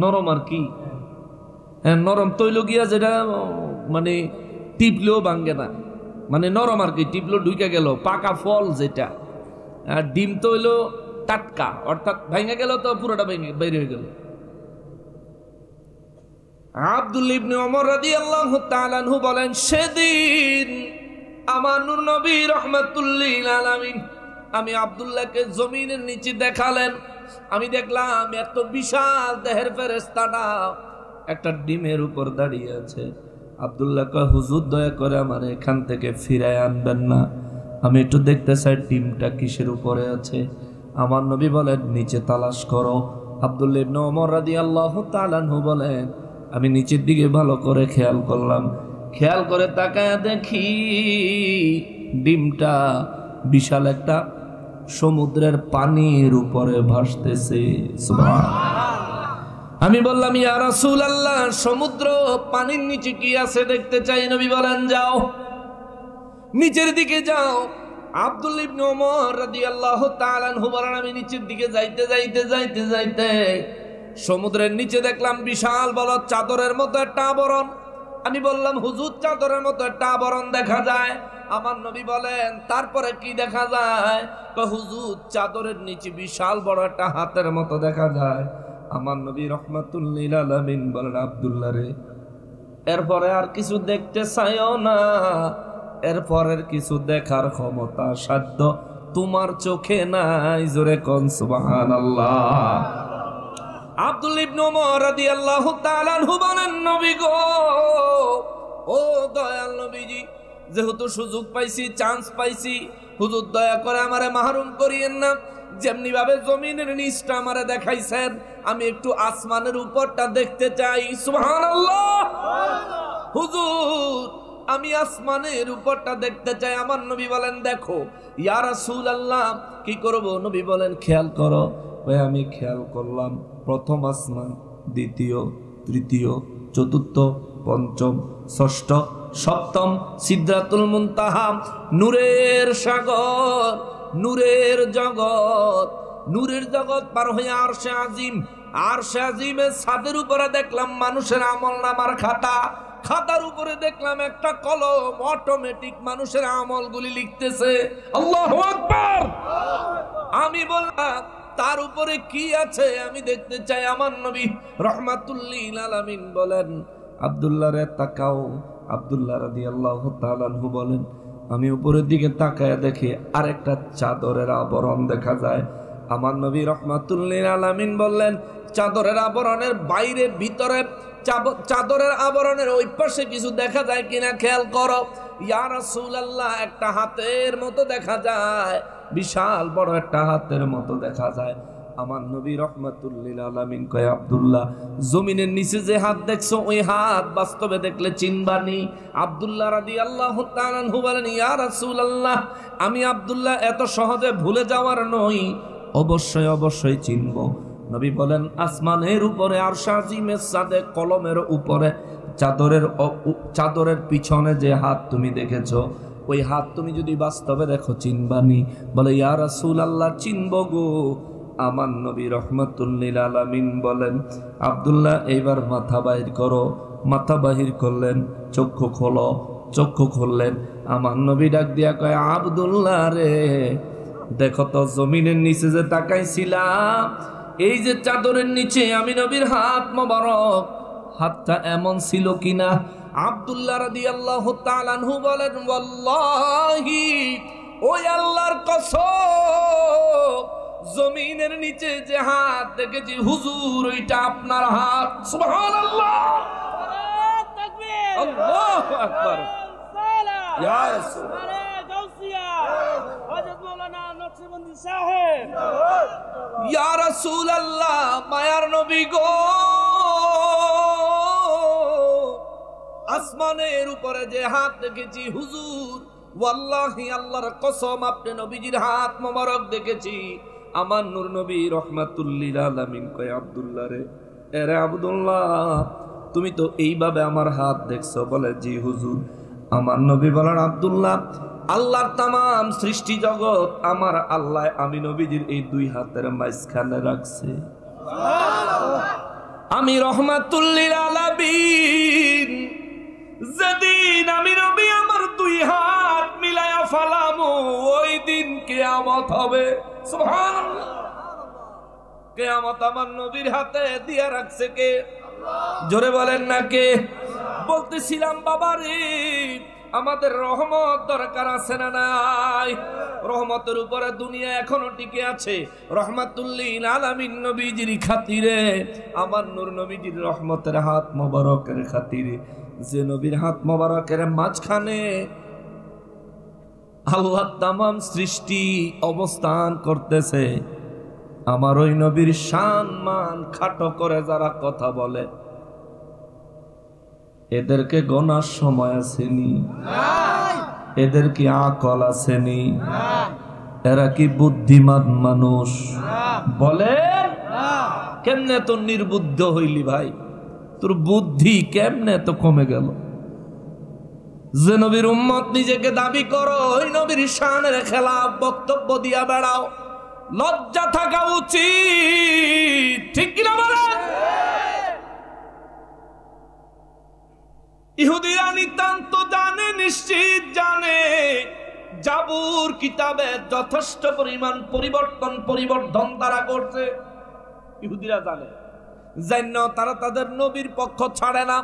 নরম আর কি। হ্যাঁ, নরম তৈল গিয়া যেটা মানে টিপলেও ভাঙ্গে না, মানে নরম আর কি, টিপলেও ঢুকে গেল। পাকা ফল যেটা, আর ডিম তো হইলো টাটকা, অর্থাৎ ভেঙে গেল তো পুরোটা ভেঙে বের হয়ে গেল। আব্দুল্লাহ ইবনে ওমর রাদিয়াল্লাহু তাআলা আনহু বলেন, সেদিন আমার নূর নবী রাহমাতুল লিল আলামিন আমি আব্দুল্লাহকে জমিনের নিচে দেখালেন। আমি দেখলাম এত বিশাল দেহের ফেরেশতাটা একটা ডিমের উপর দাঁড়িয়ে আছে। আব্দুল্লাহ কয়, হুজুর দয়া করে আমার এখান থেকে ফিরায় আনবেন না, আমি একটু দেখতে চাই ডিমটা কিসের উপরে আছে। আমার নবী বলেন নিচে তালাশ করো। আব্দুল্লাহ ইবনে ওমর রাদিয়াল্লাহু তাআলা আনহু বলেন, আমি নিচের দিকে ভালো করে খেয়াল করলাম, খেয়াল করে তাকায় দেখি ডিমটা বিশাল একটা সমুদ্রের পানির উপরে ভাসতেছে। আমি বললাম, ইয়া রাসূলুল্লাহ, সমুদ্র পানির নিচে কি আছে দেখতে চাই। নবী বলেন যাও, নিচের দিকে যাও। আব্দুল্লাহ ইবনে ওমর রাদিয়াল্লাহু তাআলা আনহু বলেন, আমি নিচের দিকে যাইতে সমুদ্রের নিচে দেখলাম বিশাল বড় চাদরের মতো একটা আবরণ। আমি বললাম, হুজুর চাদরের মতো একটা আবরণ দেখা যায়। আমার নবী বলেন, তারপরে কি দেখা যায়? হুজুর চাদরের নিচে বিশাল বড় একটা হাতের মতো দেখা যায়। আমার নবী রাহমাতুল লিল আলামিন বলেন, আব্দুল্লাহ রে, এরপরে আর কিছু দেখতে চাইও না, এরপরের কিছু দেখার ক্ষমতা সাধ্য তোমার চোখে নাই। জোরে কোন সুবহানাল্লাহ। আব্দুল্লাহ ইবনে ওমর রাদিয়াল্লাহু তাআলা আনহু বলেন, নবী গো, ও দয়াল নবীজি, যেহেতু সুযোগ পাইছি, চান্স পাইছি, হুজুর দয়া করে আমারে মাহরুম করিয়েন না। যেমনি ভাবে জমিনের নিচটা আমারে দেখাইছেন, আমি একটু আসমানের উপরটা দেখতে চাই। সুবহানাল্লাহ। হুজুর আমি আসমানের উপরটা দেখতে চাই। আমার নবী বলেন দেখো। ইয়া রাসূলুল্লাহ, কি করব? নবী বলেন খেয়াল করো। ভাই আমি খেয়াল করলাম, প্রথম আসমান, দ্বিতীয়, তৃতীয়, চতুর্থ, পঞ্চম, ষষ্ঠ, সপ্তম, সিদরাতুল মুনতাহা, নূরের সাগর, নূরের জগৎ, নূরের জগৎ পার হয়ে আরশে আজিম, আরশে আজিমের ছাদের উপরে দেখলাম মানুষের আমলনামার খাতা, খাতার উপরে দেখলাম একটা কলম, অটোমেটিক মানুষের আমলগুলি লিখতেছে। আল্লাহু আকবার। আমি বললাম তার উপরে কি আছে আমি দেখতে চাই। আমার নবী রাহমাতুল লিল আলামিন বলেন, আব্দুল্লাহ রে তাকাও। আব্দুল্লাহ রাদিয়াল্লাহু তাআলা আনহু বলেন, আমি উপরের দিকে তাকায় দেখি আরেকটা চাদরের আবরণ দেখা যায়। আমার নবী রাহমাতুল লিল আলামিন বললেন, চাদরের আবরণের বাইরে ভিতরে, চাদরের আবরণের ওই পাশে কিছু দেখা যায় কিনা খেয়াল করো। ইয়া রাসূলুল্লাহ, একটা হাতের মতো দেখা যায়, বিশাল বড় একটা হাতের মতো দেখা যায়। আমার নবী রাহমাতুল লিল আলামিন কয় আব্দুল্লাহ জমিনের নিচে যে হাত দেখছো ওই হাত বাস্তবে দেখলে চিনবানি। আব্দুল্লাহ রাদিয়াল্লাহু তাআলা আনহু বলেন ইয়া রাসূলুল্লাহ আমি আব্দুল্লাহ এত সহজে ভুলে যাওয়ার নই, অবশ্যই অবশ্যই চিনব। নবী বলেন আসমানের উপরে আরশ আজিমের সাথে কলমের উপরে চাদরের পিছনে যে হাত তুমি দেখেছো ওই হাত তুমি যদি বাস্তবে দেখো চিনবানি। বলে ইয়া রাসূলুল্লাহ চিনব গো। আমার নবী রাহমাতুল লিল আলামিন বলেন আব্দুল্লাহ এইবার মাথা বাহির করো। মাথা বাহির করলেন, চক্ষু খোলো। চক্ষু খুললেন। আমার নবী ডাক দিয়া কয় আব্দুল্লাহ রে দেখো তো জমিনের নিচে যে তাকাইছিলাম এই যে চাদরের নিচে আমি নবীর হাত মোবারক, হাতটা এমন ছিল কিনা? আব্দুল্লাহ রাদিয়াল্লাহু তাআলা আনহু বলেন ওয়াল্লাহি ওই আল্লাহর কসম জমিনের নিচে যে হাত দেখেছি হুজুর ওইটা আপনার হাত। সুবহানাল্লাহ, তাকবীর, আল্লাহু আকবার, ইয়া রাসূলুল্লাহ, গাউসিয়া হযরত মাওলানা নকশবন্দি সাহেব, ইয়া রাসূলুল্লাহ মায়ার নবী গো আসমানের উপরে যে হাত দেখেছি হুজুর ওয়াল্লাহি আল্লাহর কসম আপনি নবীজির হাত মোবারক দেখেছি। আমার নূর নবী রাহমাতুল লিল আলামিন কয় আব্দুল্লাহ রে এরে আব্দুল্লাহ তুমি তো এইভাবে আমার হাত দেখছো? বলে জি হুজুর। আমার নবী বলেন আব্দুল্লাহ আল্লাহর তামাম সৃষ্টি জগৎ আমার আল্লাহ আমি নবীজির এই দুই হাতের মাঝখানে রাখছে। আমি রাহমাতুল লিল আলামিন যেদিন আমি নবী আমার দুই হাত মিলায়া ফালামু ওই দিন কিয়ামত হবে। সুবহানাল্লাহ, কিয়ামত আমার নবীর হাতে দিয়া রাখছে কে? জোরে বলেন না কে? বলতেছিলাম বাবারে আমাদের রহমত দরকার আছে না নাই? রহমতের উপরে দুনিয়া এখনো টিকে আছে রাহমাতুল লিল আলামিন নবীজির খাতিরে। আমার নূর নবীজির রহমতের হাত মোবারকের খাতিরে যে নবীর হাত মোবারকের মাঝখানে আল্লাহ তামাম সৃষ্টি অবস্থান করতেছে, আমার ওই নবীর শান মান খাটো করে যারা কথা বলে এদেরকে গোনার সময় আসেনি? এদের কি আকল আসেনি? এরা কি বুদ্ধিমান মানুষ? বলেন কেমনে তো নির্বুদ্ধ হইলি ভাই? তোর বুদ্ধি কেমনে তো কমে গেল? যে নবীর উম্মত নিজেকে দাবি করো ওই নবীর শানের খেলাফ বক্তব্য দিয়া বেড়াও, লজ্জা থাকা উচিত, ঠিক কিনা বলেন? ইহুদিরা নিতান্ত জানে, নিশ্চিত জানে জাবুর কিতাবে যথেষ্ট পরিমাণ পরিবর্তন তারা করছে। ইহুদিরা জানে, জাইনাও তারা তাদের নবীর পক্ষ ছাড়ে না,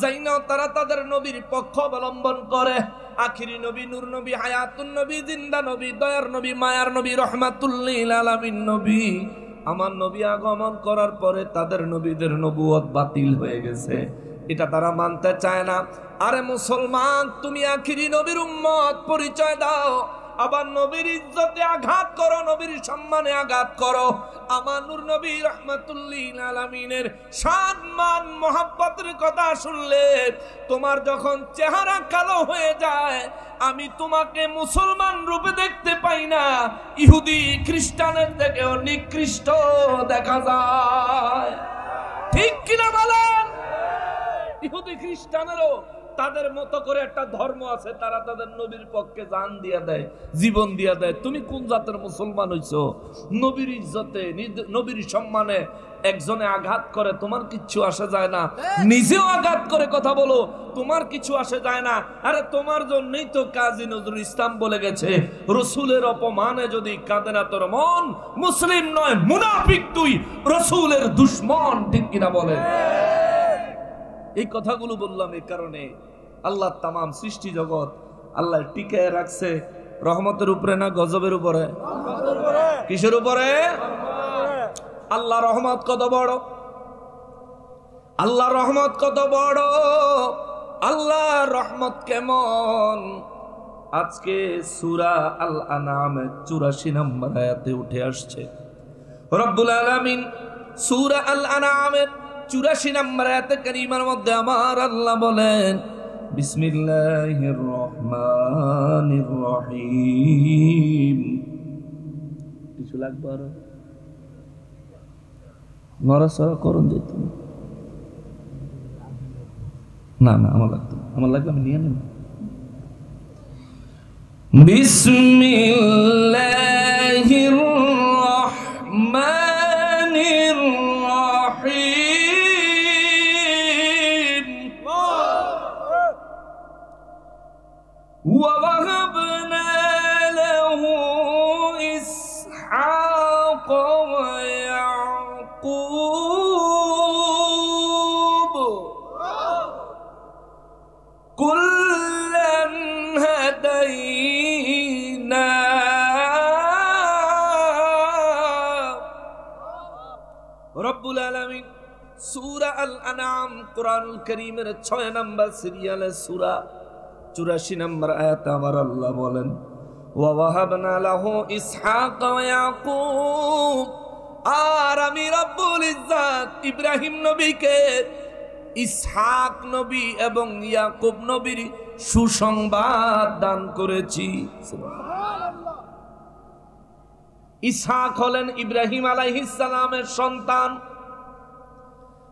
জাইনাও তারা তাদের নবীর পক্ষ অবলম্বন করে। আখিরি নবী, নূর নবী, হায়াতুন নবী, জিন্দা নবী, দয়ার নবী, মায়ার নবী, রাহমাতুল লিল আলামিন নবী আমার নবী আগমন করার পরে তাদের নবীদের নবুয়ত বাতিল হয়ে গেছে, এটা তারা মানতে চায় না। আরে মুসলমান তুমি আখিরি নবীর উম্মত পরিচয় দাও, আবার নবীর ইজ্জতে আঘাত করো, নবীর সম্মানে আঘাত করো। আমার নূর নবী রাহমাতুল লিল আলামিনের শান মান মহব্বতের কথা শুনলে তোমার যখন চেহারা কালো হয়ে যায় আমি তোমাকে মুসলমান রূপে দেখতে পাই না, ইহুদি খ্রিস্টানের থেকেও নিকৃষ্ট দেখা যায়, ঠিক কিনা বলেন? ইহুদি খ্রিস্টানেরও তাদের মতো করে একটা ধর্ম আছে, তারা তাদের নবীর পক্ষে জান দিয়া দেয়, জীবন দিয়া দেয়। তুমি কোন জাতের মুসলমান হইছো? নবীর ইজ্জতে নবীর সম্মানে একজনে আঘাত করে তোমার কিচ্ছু আসে যায় না, নিজেও আঘাত করে কথা বলো তোমার কিছু আসে যায় না। আরে তোমার জন্যই তো কাজী নজরুল ইসলাম বলে গেছে রসুলের অপমানে যদি কাঁদে না তোর মন, মুসলিম নয় মুনাফিক তুই, রসুলের দুশ্মন, ঠিক কিনা বলে? এই কথাগুলো বললাম এই কারণে আল্লাহ তামাম সৃষ্টি জগৎ আল্লাহ টিকে রাখছে রহমতের উপরে না গজবের উপরে? কিসের উপরে? আল্লাহ রহমত কত বড়, আল্লাহ রহমত কত বড়, আল্লাহ রহমত কেমন। আজকে সূরা আল আনাম 84 নম্বর আয়াতে উঠে আসছে রব্বুল আলামিন সূরা আল আনআমের 84 নম্বর আয়াতে কারীমার মধ্যে আমার আল্লাহ বলেন, বিসমিল্লাহির রহমানির রহিম। কিছু লাগবে আরো? নড়াচড়া করুন যেত না, না আমার লাগতো, আমার লাগবে আমি নিয়ে নেব। বিসমিল্লাহির রহমানির রহিম। ওয়া ওয়াহাবনা লাহু ইসহাক ওয়া ইয়াকুব কুল্লান হাদাইনা। রব্বুল আলামিন সূরা আল আনআম কোরআনুল কারীমের 6 নম্বর সিরিয়ালের সূরা 84 নম্বর আয়াতে আমার আল্লাহ বলেন, ওয়া ওয়াহাবনা লাহু ইসহাক ওয়া ইয়াকুব। আর আমি রব্বুল ইজ্জাত ইব্রাহিম নবীকে ইসহাক নবী এবং ইয়াকুব নবীর সুসংবাদ দান করেছি। ইসহাক হলেন ইব্রাহিম আলাইহিস সালামের সন্তান,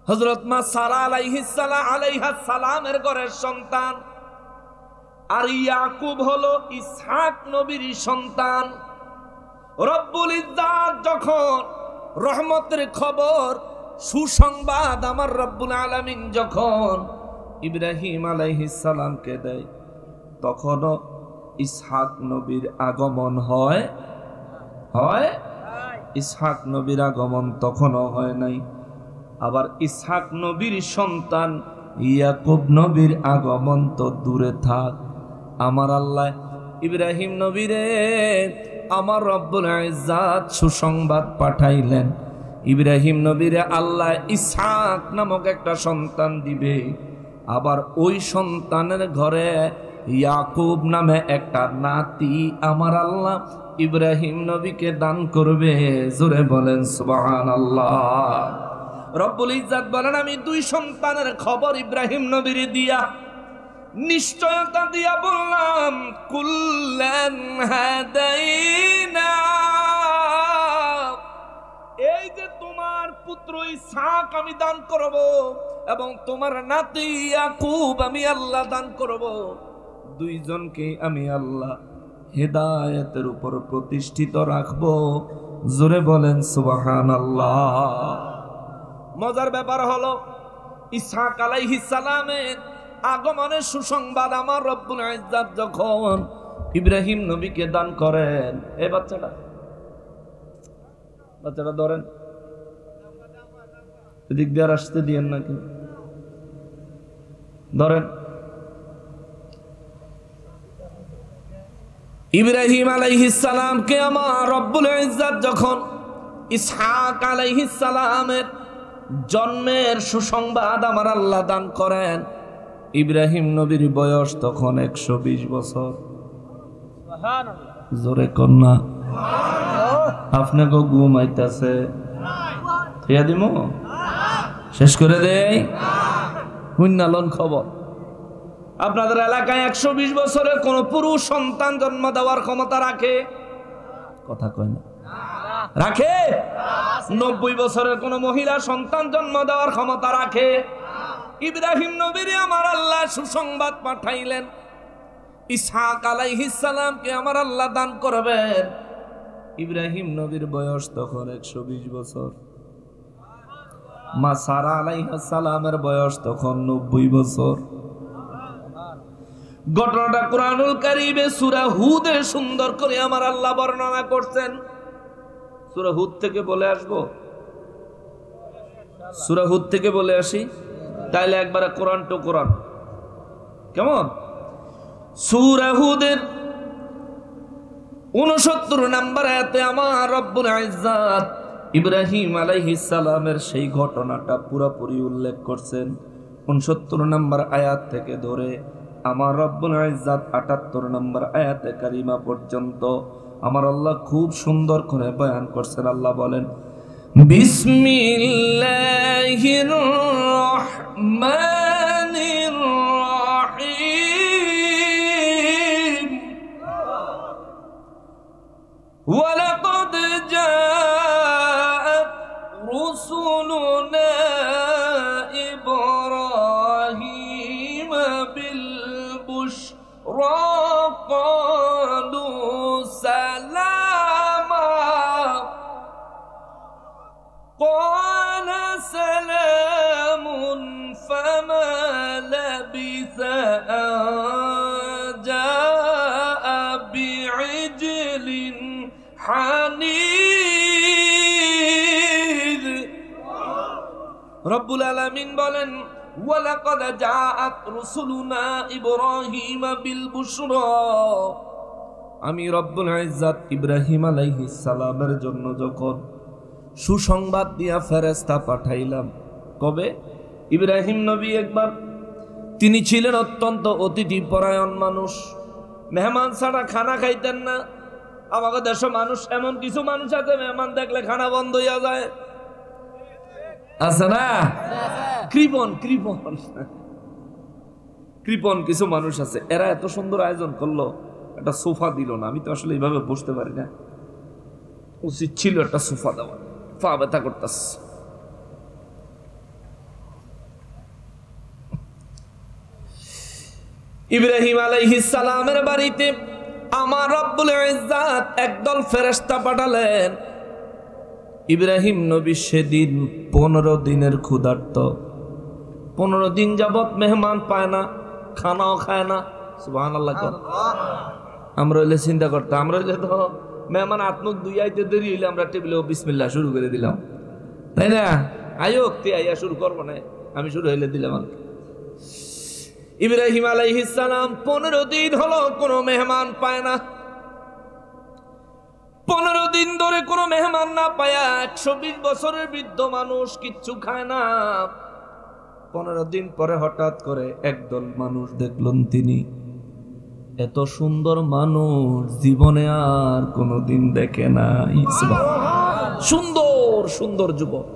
হযরত মা সারা আলাইহিস সালামের ঘরের সন্তান। আর ইয়াকুব হলো ইসহাক নবীর সন্তান। রব্বুল ইজ্জাত যখন রহমতের খবর সুসংবাদ আমার রব্বুল আলামিন যখন ইব্রাহিম আলাইহিস সালামকে দেয়, তখনও ইসহাক নবীর আগমন হয়? ইসহাক নবীর আগমন তখনও হয় নাই। আবার ইসহাক নবীর সন্তান ইয়াকুব নবীর আগমন তো দূরে থাক, আমার আল্লাহ ইব্রাহিম নবীরে আমার রব্বুল ইজ্জাত সুসংবাদ পাঠাইলেন। ইব্রাহিম নবীরে আল্লাহ ইসহাক নামক একটা সন্তান দিবে, আবার ওই সন্তানের ঘরে ইয়াকুব নামে একটা নাতি আমার আল্লাহ ইব্রাহিম নবীকে দান করবে। জোরে বলেন সুবহানাল্লাহ। রব্বুল ইজ্জাত বলেন, আমি দুই সন্তানের খবর ইব্রাহিম নবীর দিয়া নিশ্চয়তা দিয়া বললাম, কুল্লান হাদাইনা। এই যে তোমার পুত্র ইসহাক আমি দান করব এবং তোমার নাতি ইয়াকুব আমি আল্লাহ দান করব, দুইজনকে আমি আল্লাহ হেদায়েতের উপর প্রতিষ্ঠিত রাখব। জোরে বলেন সুবহানাল্লাহ। মজার ব্যাপার হলো, ইসহাক আলাইহিস সালামের আগমনের সুসংবাদ আমার রব্বুল ইজ্জাত যখন ইব্রাহিম নবীকে দান করেন, এই বাচ্চাটা ধরেন, এদিক দিয়ে আসতে দিয়েন নাকি, ধরেন। ইব্রাহিম আলাইহিস সালামকে আমার রব্বুল ইজ্জাত যখন ইসহাক আলাইহিস সালামের জন্মের সুসংবাদ আমার আল্লাহ দান করেন, ইব্রাহিম নবীর বয়স তখন 120 বছর। জোরে কন্যা আপনাকে ঘুম আইতাছে, থিয়া দিম শেষ করে দেই। হুন্নালন খবর, আপনাদের এলাকায় 120 বছরের কোন পুরুষ সন্তান জন্ম দেওয়ার ক্ষমতা রাখে? কথা কয় না, রাখে? 90 বছরের কোন মহিলা সন্তান জন্ম দেওয়ার ক্ষমতা রাখে? ইব্রাহিম নবীর আমার আল্লাহ সুসংবাদ পাঠাইলেন, ইসহাক আলাইহিস সালামকে আমার আল্লাহ দান করবেন। ইব্রাহিম নবীর বয়স তখন 120 বছর, মা সারা আলাইহিস সালামের বয়স তখন 90 বছর। ঘটনাটা কুরআনুল কারীমে সূরা হুদে সুন্দর করে আমার আল্লাহ বর্ণনা করছেন। সূরা হুদ থেকে বলে আসবো, সূরা হুদ থেকে বলে আসি, তাইলে একবারে কোরআন টু কোরআন, কেমন? সূরা হুদের 69 নম্বর আয়াতে আমার রব্বুল ইজ্জাত ইব্রাহিম আলাইহিস সালামের সেই ঘটনাটা পুরোপুরি উল্লেখ করছেন। 69 নম্বর আয়াত থেকে ধরে আমার রব্বুল ইজ্জাত 78 নম্বর আয়াতে কারিমা পর্যন্ত আমার আল্লাহ খুব সুন্দর করে বয়ান করছেন। আল্লাহ বলেন, বিসমিল্লাহির রহমানির রহিম ওয়ালাকাদ জাআত রুসুলুনা ইব্রাহিম বিল বুশরা ক্বালু সালামা قال سلام فما لبث أن جاء بعجل حنيذ رب العالمين বলেন ولقد جاءت رسلنا إبراهيم بالبشرى আমি রব্বুল ইজ্জত ইব্রাহিম আলাইহিস সালামের জন্য যখন সুসংবাদ দিয়া ফেরেশতা পাঠাইলাম। কবে? ইব্রাহিম নবী একবার, তিনি ছিলেন অত্যন্ত অতিথি পরায়ণ মানুষ, মেহমান ছাড়া খানা খাইতেন না। আমাদের দেশে মানুষ, এমন কিছু মানুষ আছে মেহমান দেখলে খানা বন্ধ হইয়া যায়, আছে না? কৃপণ কৃপণ কৃপণ কিছু মানুষ আছে, এরা এত সুন্দর আয়োজন করলো, একটা সোফা দিল না। আমি তো আসলে এইভাবে বসতে পারি না, উচিত ছিল একটা সোফা দেওয়া। পা ব্যথা করতেছে। ইব্রাহিম আলাইহিস সালামের বাড়িতে আমার রব্বুল ইজ্জত একদল ফেরেশতা পাঠালেন। ইব্রাহিম নবী সেদিন 15 দিনের ক্ষুধার্ত, 15 দিন যাবত মেহমান পায় না, খানাও খায় না। সুবহানাল্লাহ। আমরা হইলে চিন্তা করতাম, আমরা হইলে তো মেহমান আত্মুক দুই আইতে দেরি হইলে আমরা টেবিলে বিসমিল্লাহ শুরু করে দিলাম, তাই না? আয়োক তে আইয়া শুরু করবো না, আমি শুরু হইলে দিলাম। ইব্রাহিম আলাইহিস সালাম 15 দিন হলো কোনো মেহমান পায় না। 15 দিন ধরে কোনো মেহমান না পায়া 120 বছরের বৃদ্ধ মানুষ কিচ্ছু খায় না। 15 দিন পরে হঠাৎ করে একদল মানুষ দেখলেন, তিনি এত সুন্দর মানুষ জীবনে আর কোনদিন দেখে নাই। সুন্দর সুন্দর যুবক।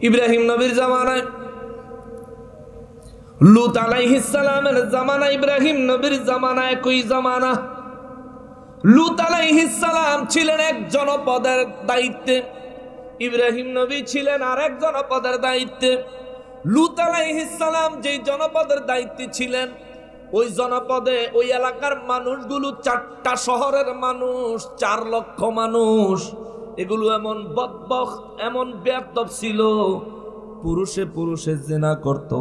ইব্রাহিম নবীর জামানায়, লূত আলাইহিস সালামের জামানা, ইব্রাহিম নবীর জামানা একই জামানা। লূত আলাইহিস সালাম ছিলেন এক জনপদের দায়িত্বে, ইব্রাহিম নবী ছিলেন আর এক জনপদের দায়িত্বে। লূত আলাইহিস সালাম যেই জনপদের দায়িত্বে ছিলেন, ওই জনপদে ওই এলাকার মানুষগুলো 4টা শহরের মানুষ, 4 লক্ষ মানুষ। এগুলো এমন বদবখ, এমন বেয়াদব ছিল, পুরুষে পুরুষে জিনা করত,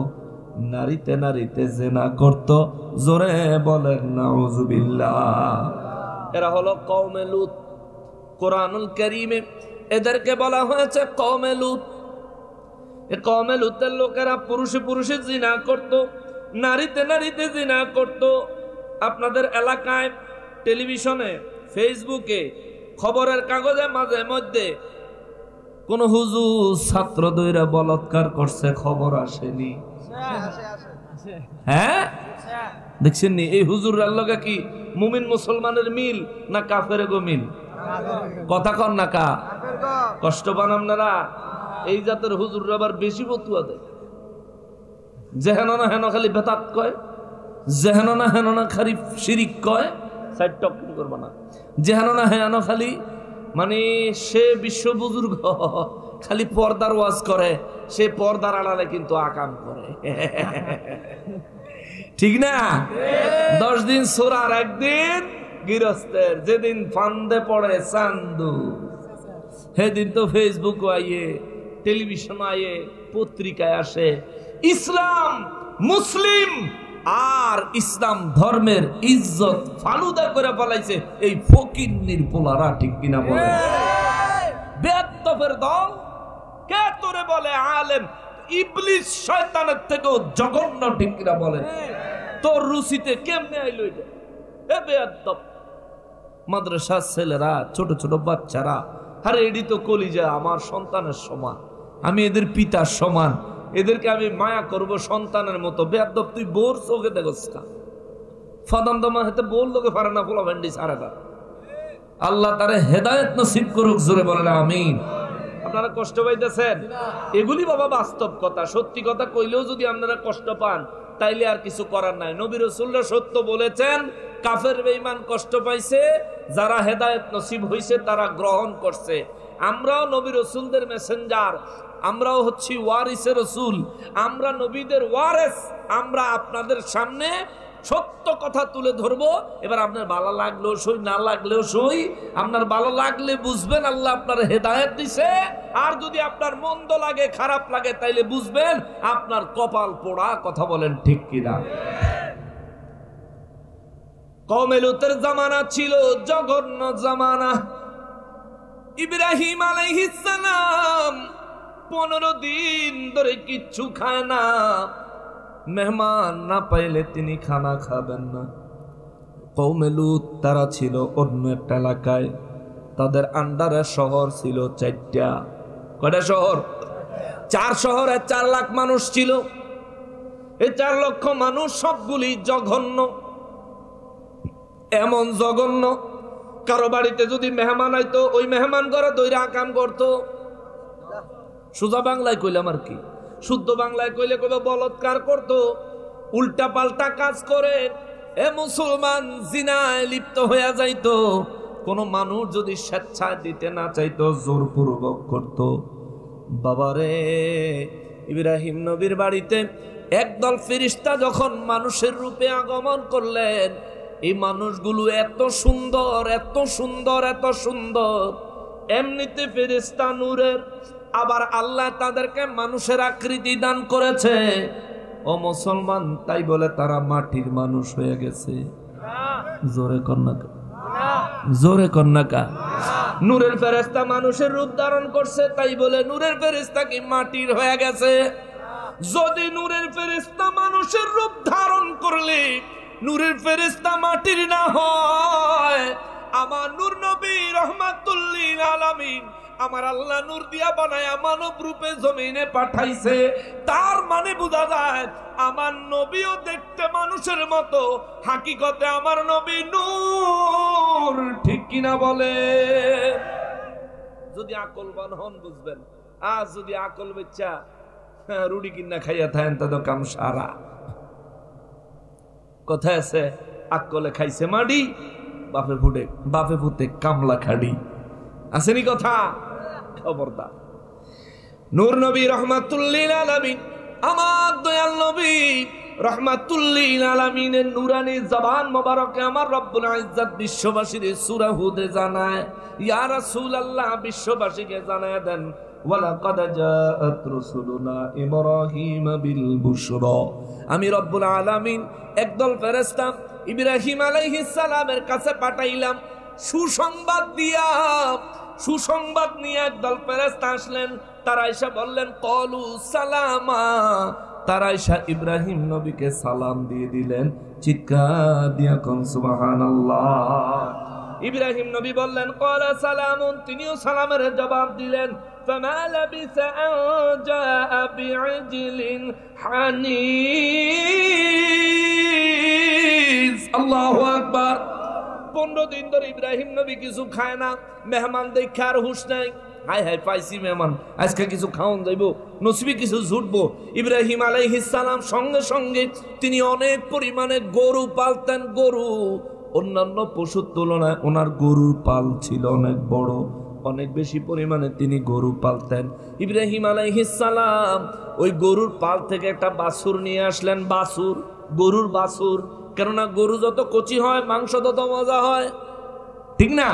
নারীতে নারীতে জিনা করত। জোরে বলেন নাউজুবিল্লাহ। এরা হলো কওমে লূত। কোরআনুল কারীমে এদেরকে বলা হয়েছে কওমে লূত। এই কওমে লূতের লোকেরা পুরুষে পুরুষে জিনা করত, নারীতে নারীতে জিনা করত। আপনাদের এলাকায় টেলিভিশনে, ফেসবুকে, খবরের কাগজে মাঝে মধ্যে কোন হুজুর ছাত্র দইরা বলাৎকার করছে, খবর আসেনি? হ্যাঁ, দেখছেন নি? এই হুজুরের লগে কি মুমিন মুসলমানের মিল না কাফের গো মিল? কথা কন না কা? কষ্ট পান আপনারা? এই জাতের হুজুর আবার বেশি ফতুয়া দেয়। যেহেন না হেন খালি বেতাত কয়, যেহেন না হেন না খালি শিরিক কয়, সাইড টকিং করবো না। যেহেন না হেন খালি মানে সে বিশ্ব বুজুর্গ, খালি পর্দার ওয়াজ করে, সে পর্দার আড়ালে কিন্তু আকাম করে, ঠিক না? 10 দিন সোরার, একদিন গৃহস্থের। যেদিন ফান্দে পড়ে চান্দু, সেদিন তো ফেসবুক আইয়ে, টেলিভিশন আইয়ে, পত্রিকায় আসে। ইসলাম, মুসলিম আর ইসলাম ধর্মের ইজ্জত ফালুদা করে ফেলাইছে এই ফকিন্নির পোলারা, ঠিক কিনা বলে? বেয়াদবের দল। কে তোরে বলে আলেম? ইবলিস শয়তানের থেকেও জঘন্য, ঠিক কিনা বলে? তোর রুচিতে কেমনে আইলো এটা? এ বেয়াদব। মাদ্রাসার ছেলেরা, ছোট ছোট বাচ্চারা, আরে এডি তো কলিজা, আমার সন্তানের সমান, আমি এদের পিতার সমান, এদেরকে আমি মায়া করব সন্তানের মতো। বেয়াদব, তুই বোর চোখে দেখোস কা? ফাদাম দমা হাতে বোর লোকে পারে না, পোলা ভেন্ডি সারাটা। আল্লাহ তারে হেদায়েত নসিব করুক, জোরে বলেন আমিন। আপনারা কষ্ট পাইতেছেন? এগুলি বাবা বাস্তব কথা, সত্যি কথা কইলেও যদি আপনারা কষ্ট পান তাইলে আর কিছু করার নাই। নবী রাসূলরা সত্য বলেছেন, কাফের বেঈমান কষ্ট পাইছে, যারা হেদায়েত নসিব হইছে তারা গ্রহণ করছে। আমরাও নবী রাসূলদের মেসেঞ্জার, আমরাও হচ্ছি ওয়ারিসে রাসূল, আমরা নবীদের ওয়ারিস। আমরা আপনাদের সামনে সত্য কথা তুলে ধরবো। এবার আপনার ভালো লাগলেও সই, না লাগলেও সই। আপনার ভালো লাগলে বুঝবেন আল্লাহ আপনার হেদায়েত দিছে, আর যদি আপনার মন্দ লাগে, খারাপ লাগে, তাইলে বুঝবেন আপনার কপাল পোড়া। কথা বলেন ঠিক কিনা? কওমে লূতের জামানা ছিল জঘন্য জামানা। ইব্রাহিম আলাইহিস সালাম 15 দিন ধরে কিচ্ছু খায় না, মেহমান না পাইলে তিনি খানা খাবেন না। কওমে লূত তারা ছিল অন্য একটা এলাকায়, তাদের আন্ডারে শহর ছিল 4টা। কয়টা শহর? 4 শহরে 4 লাখ মানুষ ছিল। এই 4 লক্ষ মানুষ সবগুলি জঘন্য, এমন জঘন্য কারো বাড়িতে যদি মেহমান আইতো ওই মেহমান ঘরে দইরা আকাম করতো। সোজা বাংলায় কইলাম আর কি, শুদ্ধ বাংলায় কইলে কবে বলৎকার করতো, উল্টা পাল্টা কাজ করে এ মুসলমান জিনায় লিপ্ত হয়ে যাইতো। কোন মানুষ যদি স্বেচ্ছায় দিতে না চাইতো জোরপূর্বক করত। বাবারে, ইব্রাহিম নবীর বাড়িতে একদল ফেরেশতা যখন মানুষের রূপে আগমন করলেন, এই মানুষগুলো এত সুন্দর, এত সুন্দর, এত সুন্দর। এমনিতে ফেরেশতা নূরের, আবার আল্লাহ তাদেরকে মানুষের আকৃতি দান করেছে। ও মুসলমান, তাই বলে তারা মাটির মানুষ হয়ে গেছে? জোরে কন্যাকা, জোরে কন্যাকা। নূরের ফেরেশতা মানুষের রূপ ধারণ করছে, তাই বলে নূরের ফেরেশতা কি মাটির হয়ে গেছে? যদি নূরের ফেরেশতা মানুষের রূপ ধারণ করলে নূরের ফেরেশতা মাটির না হয়, আমার নূর নবী রাহমাতুল লিল আলামিন আমার আল্লাহ নূর দিয়া বানায়া মানব রূপে জমিনে পাঠাইছে। তার মানে বোঝা যায় আমার নবীও দেখতে মানুষের মতো, হাকিকতে আমার নবী নূর। ঠিক কিনা বলে? যদি আকলবান হন বুঝবেন। আজ যদি আকল বেচ্চা রুটি কিনা খাইয়া থাকেন তা তো কাম সারা। কথায় আছে, আকলে খাইছে মাডি, বাপে ফুটে কামলা খাড়ি। আসেনি কথা? খবরদার। নূর নবী রাহমাতুল লিল আলামিন, আমার দয়াল নবী রাহমাতুল লিল আলামিনের নূরানী জবান মোবারকে আমার রব্বুল ইজ্জত বিশ্ববাসীর সূরা হুদে জানায়, ইয়া রাসূলুল্লাহ বিশ্ববাসীকে জানায় দেন, ওয়ালাকাদ জাআত রাসূলুনা ইব্রাহিম বিল বুশরা। আমি রব্বুল আলামিন একদল ফেরেশতা ইব্রাহিম আলাইহিস সালামের কাছে পাঠাইলাম সুসংবাদ দিয়া। সুসংবাদ নিয়ে একদল ফেরেশতা আসলেন, তারা এসে বললেন কলু সালামা। তারা এসে ইব্রাহিম নবীকে সালাম দিয়ে দিলেন। চিৎকার দিয়া কোন সুবহানাল্লাহ। ইব্রাহিম নবী বললেন ক্বালা সালামুন, তিনিও সালামের জবাব দিলেন। ফামা লাবিসা আন জাআ বিইজলিন হানিজ। আল্লাহু আকবার। 15 দিন ধরে ইব্রাহিম নবী কিছু খায় না, মেহমান দেখে আর হুঁশ নাই। হাই হাই পাইছি মেহমান, আজকে কিছু খাওয়ান যাইব, নসিবে কিছু জুটবো। ইব্রাহিম আলাইহিস সালাম সঙ্গে সঙ্গে তিনি অনেক পরিমাণে গরু পালতেন। গরু, অন্যান্য পশুর তুলনায় ওনার গরুর পাল ছিল অনেক বড়, অনেক বেশি পরিমাণে তিনি গরু পালতেন। ইব্রাহিম আলাইহিস সালাম ওই গরুর পাল থেকে একটা বাছুর নিয়ে আসলেন। বাছুর, গরুর বাছুর। কেননা গরু যত কচি হয় মাংস তত মজা হয়, ঠিক না?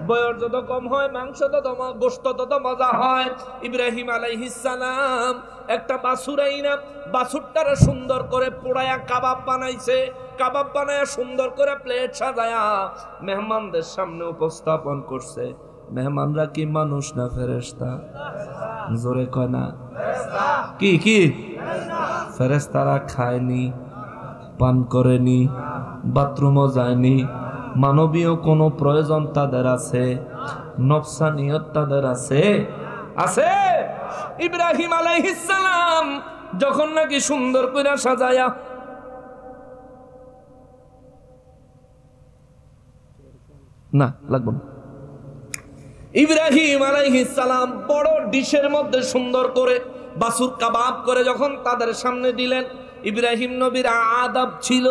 বয়স যত কম হয় মাংস তত, গোশত তত মজা হয়। ইব্রাহিম আলাইহিস সালাম একটা বাছুর আইনা বাছুরটারে সুন্দর করে পোড়ায়া কাবাব বানাইছে। কাবাব বানায়া সুন্দর করে প্লেট সাজায়া মেহমানদের সামনে উপস্থাপন করছে। মেহমানরা কি মানুষ না ফেরেশতা? জোরে কয় না। কি কি? ফেরেশতারা খায়নি, পান করেনি, বাথরুমও যায়নি। মানবীয় কোনো প্রয়োজন তাদের আছে, নফসানিয়ত তাদের আছে, আছে। ইব্রাহিম আলাইহিস সালাম যখন নাকি সুন্দর করে সাজায়া না লাগবে না, ইব্রাহিম আলাইহিস সালাম বড় ডিশের মধ্যে সুন্দর করে বাসুর কাবাব করে যখন তাদের সামনে দিলেন, ইব্রাহিম নবীর আদব ছিল,